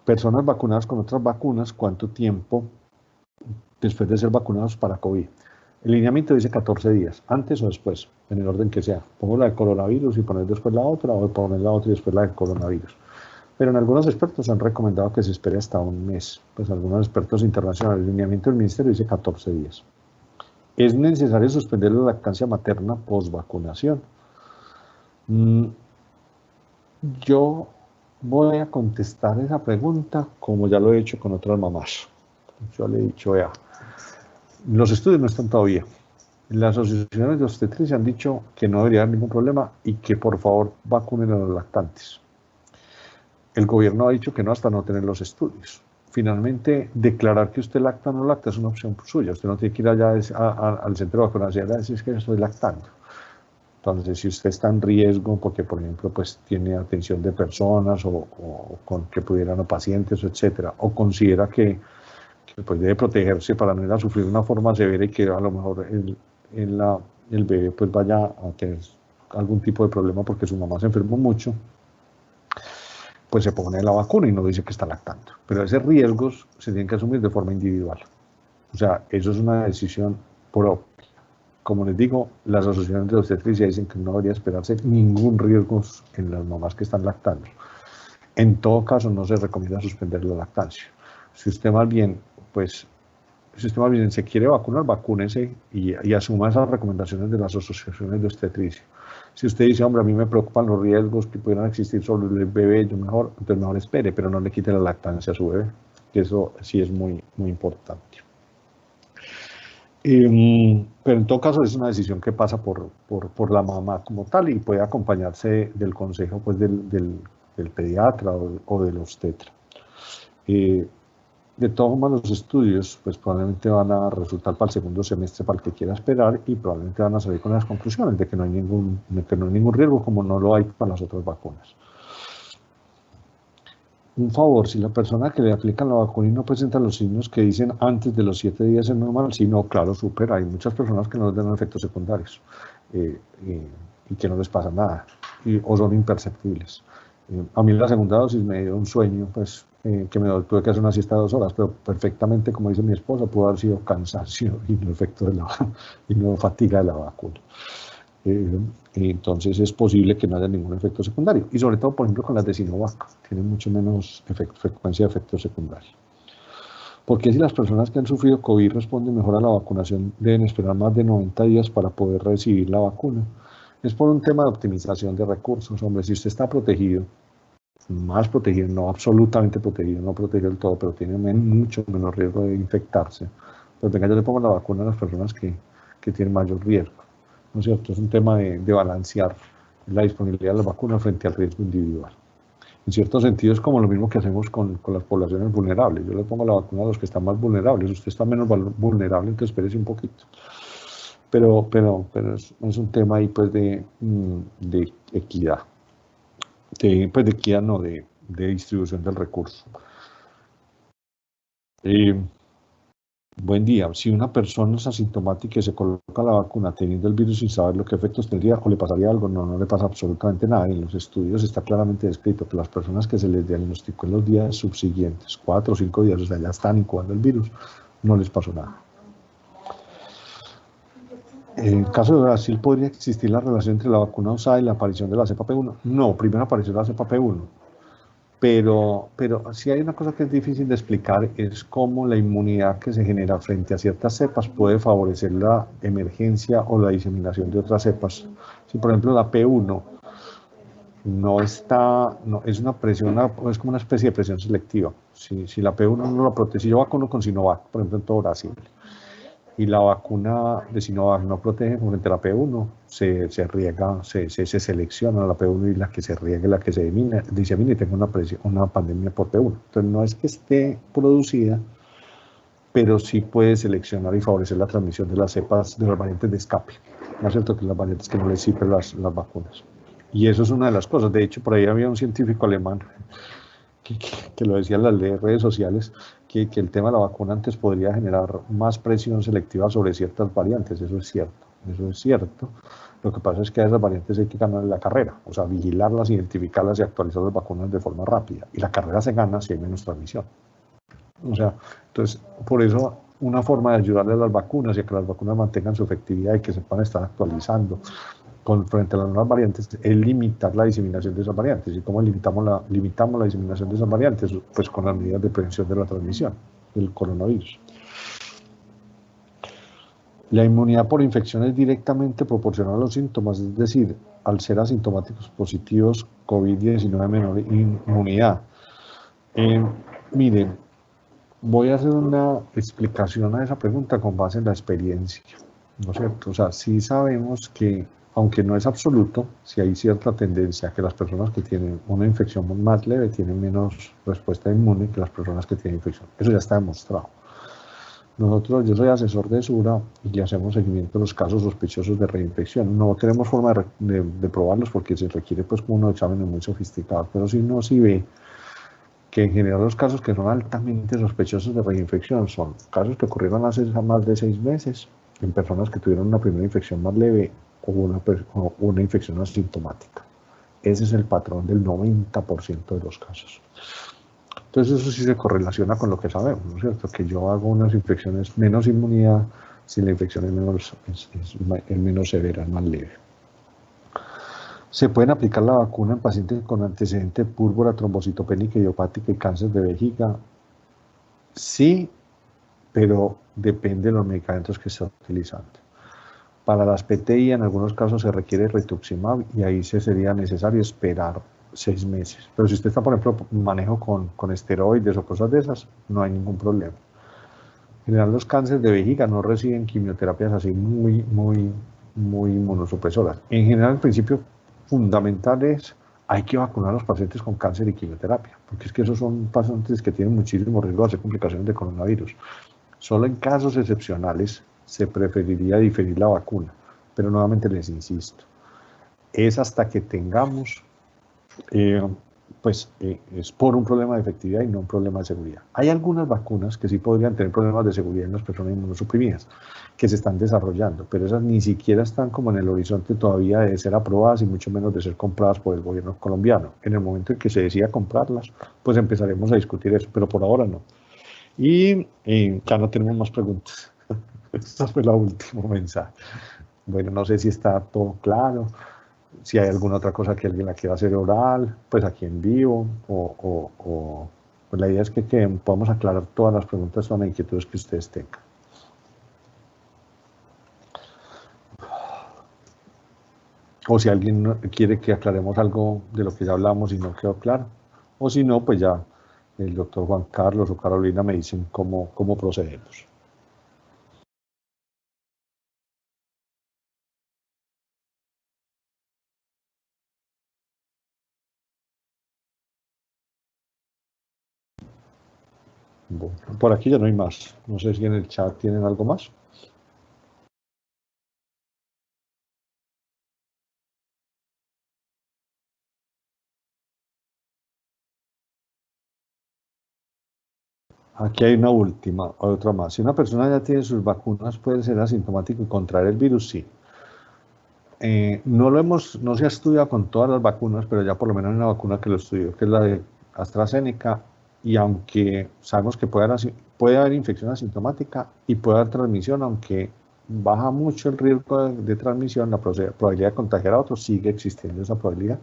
Personas vacunadas con otras vacunas, ¿cuánto tiempo después de ser vacunados para COVID? El lineamiento dice 14 días, antes o después, en el orden que sea. Pongo la del coronavirus y poner después la otra, o poner la otra y después la del coronavirus. Pero en algunos expertos han recomendado que se espere hasta un mes. Pues algunos expertos internacionales, el lineamiento del ministerio dice 14 días. ¿Es necesario suspender la lactancia materna post-vacunación? Yo voy a contestar esa pregunta como ya lo he hecho con otras mamás. Yo le he dicho, vea, los estudios no están todavía. Las asociaciones de obstetricia han dicho que no debería haber ningún problema y que por favor vacunen a los lactantes. El gobierno ha dicho que no hasta no tener los estudios. Finalmente, declarar que usted lacta o no lacta es una opción suya. Usted no tiene que ir allá al centro de vacunación a decir que estoy lactando. Entonces, si usted está en riesgo, porque por ejemplo, pues tiene atención de personas o con que pudieran o pacientes, etcétera, o considera que pues debe protegerse para no ir a sufrir una forma severa y que a lo mejor el bebé pues vaya a tener algún tipo de problema porque su mamá se enfermó mucho, pues se pone la vacuna y no dice que está lactando. Pero esos riesgos se tienen que asumir de forma individual. O sea, eso es una decisión propia. Como les digo, las asociaciones de obstetricia dicen que no debería esperarse ningún riesgo en las mamás que están lactando. En todo caso, no se recomienda suspender la lactancia. Si usted más bien, se quiere vacunar, vacúnese y asuma esas recomendaciones de las asociaciones de obstetricia. Si usted dice, hombre, a mí me preocupan los riesgos que pudieran existir sobre el bebé, entonces mejor espere, pero no le quite la lactancia a su bebé, que eso sí es muy, muy importante. Pero en todo caso es una decisión que pasa por la mamá como tal y puede acompañarse del consejo pues, del pediatra o del obstetra. De todos modos, los estudios pues, probablemente van a resultar para el segundo semestre para el que quiera esperar y probablemente van a salir con las conclusiones de que no hay ningún riesgo como no lo hay para las otras vacunas. Un favor, si la persona que le aplican la vacuna y no presenta los signos que dicen antes de los 7 días es normal, sí, no, claro, súper, hay muchas personas que no les dan efectos secundarios y que no les pasa nada o son imperceptibles. A mí la segunda dosis me dio un sueño, pues que tuve que hacer una siesta de 2 horas, pero perfectamente, como dice mi esposa, pudo haber sido cansancio y no efecto y no fatiga de la vacuna. Entonces es posible que no haya ningún efecto secundario. Y sobre todo, por ejemplo, con las de Sinovac, tienen mucho menos frecuencia de efectos secundarios. Porque si las personas que han sufrido COVID responden mejor a la vacunación, deben esperar más de 90 días para poder recibir la vacuna. Es por un tema de optimización de recursos. Hombre, si usted está protegido, más protegido, no absolutamente protegido, no protegido del todo, pero tiene mucho menos riesgo de infectarse, pues venga, yo le pongo la vacuna a las personas que tienen mayor riesgo. ¿No es cierto? Es un tema de balancear la disponibilidad de la vacuna frente al riesgo individual. En cierto sentido es como lo mismo que hacemos con las poblaciones vulnerables. Yo le pongo la vacuna a los que están más vulnerables. Usted está menos vulnerable, entonces espérese un poquito. Pero es un tema ahí pues de equidad. Pues de equidad no, de distribución del recurso. Buen día. Si una persona es asintomática y se coloca la vacuna teniendo el virus sin saber lo que efectos tendría o le pasaría algo, no, no le pasa absolutamente nada. En los estudios está claramente descrito que las personas que se les diagnosticó en los días subsiguientes, 4 o 5 días, o sea, ya están incubando el virus, no les pasó nada. En el caso de Brasil, ¿podría existir la relación entre la vacuna usada y la aparición de la cepa P1? No, primero apareció la cepa P1. Pero sí hay una cosa que es difícil de explicar, es cómo la inmunidad que se genera frente a ciertas cepas puede favorecer la emergencia o la diseminación de otras cepas. Si por ejemplo la P1 no está, no, es una presión, es como una especie de presión selectiva. Si la P1 no la protege, si yo vacuno con Sinovac, por ejemplo en todo Brasil, y la vacuna de Sinovac no protege frente a la P1, se riega, se selecciona la P1 y la que se riegue, la que se disemina y tenga una pandemia por P1. Entonces no es que esté producida, pero sí puede seleccionar y favorecer la transmisión de las cepas, de las variantes de escape, ¿no es cierto? Que las variantes que no les sirven las vacunas. Y eso es una de las cosas. De hecho, por ahí había un científico alemán que lo decía en las redes sociales, que el tema de la vacuna antes podría generar más presión selectiva sobre ciertas variantes. Eso es cierto, eso es cierto. Lo que pasa es que a esas variantes hay que ganar la carrera, o sea, vigilarlas, identificarlas y actualizar las vacunas de forma rápida. Y la carrera se gana si hay menos transmisión. O sea, entonces, por eso una forma de ayudarle a las vacunas y a que las vacunas mantengan su efectividad y que se puedan estar actualizando frente a las nuevas variantes es limitar la diseminación de esas variantes. ¿Y cómo limitamos la diseminación de esas variantes? Pues con las medidas de prevención de la transmisión del coronavirus. La inmunidad por infección es directamente proporcional a los síntomas, es decir, al ser asintomáticos positivos, COVID-19 menor inmunidad. Miren, voy a hacer una explicación a esa pregunta con base en la experiencia, ¿no es cierto? O sea, sí sabemos que, aunque no es absoluto, sí hay cierta tendencia a que las personas que tienen una infección más leve tienen menos respuesta inmune que las personas que tienen infección. Eso ya está demostrado. Yo soy asesor de SURA y le hacemos seguimiento a los casos sospechosos de reinfección. No tenemos forma de probarlos porque se requiere pues como unos exámenes muy sofisticados, pero si no, sí ve que en general los casos que son altamente sospechosos de reinfección son casos que ocurrieron hace más de 6 meses en personas que tuvieron una primera infección más leve o una infección asintomática. Ese es el patrón del 90% de los casos. Entonces eso sí se correlaciona con lo que sabemos, ¿no es cierto? Que yo hago unas infecciones menos inmunidad si la infección es menos severa, es más leve. Se pueden aplicar la vacuna en pacientes con antecedente de púrpura trombocitopénica idiopática y cáncer de vejiga. Sí, pero depende de los medicamentos que se está utilizando. Para las PTI en algunos casos se requiere rituximab y ahí sería necesario esperar 6 meses. Pero si usted está, por ejemplo, manejo con esteroides o cosas de esas, no hay ningún problema. En general los cánceres de vejiga no reciben quimioterapias así muy inmunosupresoras. En general, el principio fundamental es hay que vacunar a los pacientes con cáncer y quimioterapia, porque es que esos son pacientes que tienen muchísimo riesgo de hacer complicaciones de coronavirus. Solo en casos excepcionales se preferiría diferir la vacuna, pero nuevamente les insisto, es hasta que tengamos es por un problema de efectividad y no un problema de seguridad. Hay algunas vacunas que sí podrían tener problemas de seguridad en las personas inmunosuprimidas que se están desarrollando, pero esas ni siquiera están como en el horizonte todavía de ser aprobadas y mucho menos de ser compradas por el gobierno colombiano. En el momento en que se decida comprarlas, pues empezaremos a discutir eso, pero por ahora no. Y ya no tenemos más preguntas. Esta fue la última mensaje. Bueno, no sé si está todo claro. Si hay alguna otra cosa que alguien la quiera hacer oral, pues aquí en vivo, pues la idea es que podamos aclarar todas las preguntas, todas las inquietudes que ustedes tengan. O si alguien quiere que aclaremos algo de lo que ya hablamos y no quedó claro. O si no, pues ya el doctor Juan Carlos o Carolina me dicen cómo procedemos. Bueno, por aquí ya no hay más. No sé si en el chat tienen algo más. Aquí hay una última, otra más. Si una persona ya tiene sus vacunas, ¿puede ser asintomático y contraer el virus? Sí. No se ha estudiado con todas las vacunas, pero ya por lo menos hay una vacuna que lo estudió, que es la de AstraZeneca, y aunque sabemos que puede haber infección asintomática y puede haber transmisión, aunque baja mucho el riesgo de transmisión, la probabilidad de contagiar a otros sigue existiendo esa probabilidad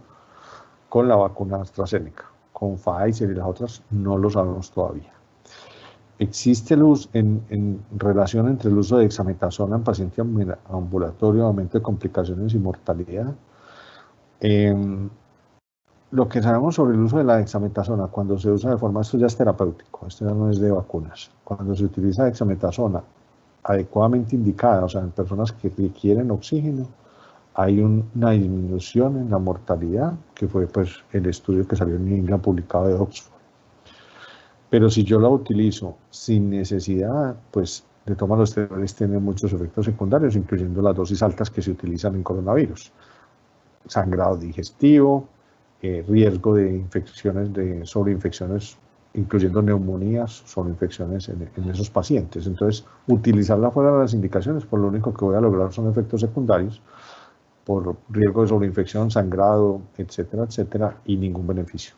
con la vacuna AstraZeneca. Con Pfizer y las otras no lo sabemos todavía. Existe luz en relación entre el uso de dexametasona en paciente ambulatorio, aumento de complicaciones y mortalidad. Lo que sabemos sobre el uso de la dexametasona, cuando se usa de forma, esto ya es terapéutico, esto ya no es de vacunas. Cuando se utiliza dexametasona adecuadamente indicada, o sea, en personas que requieren oxígeno, hay una disminución en la mortalidad, que fue pues el estudio que salió en New England publicado de Oxford. Pero si yo la utilizo sin necesidad, pues de tomar los esteroides tiene muchos efectos secundarios, incluyendo las dosis altas que se utilizan en coronavirus. Sangrado digestivo, riesgo de infecciones, de sobreinfecciones, incluyendo neumonías, sobreinfecciones en esos pacientes. Entonces, utilizarla fuera de las indicaciones, por lo único que voy a lograr son efectos secundarios, por riesgo de sobreinfección, sangrado, etcétera, etcétera, y ningún beneficio.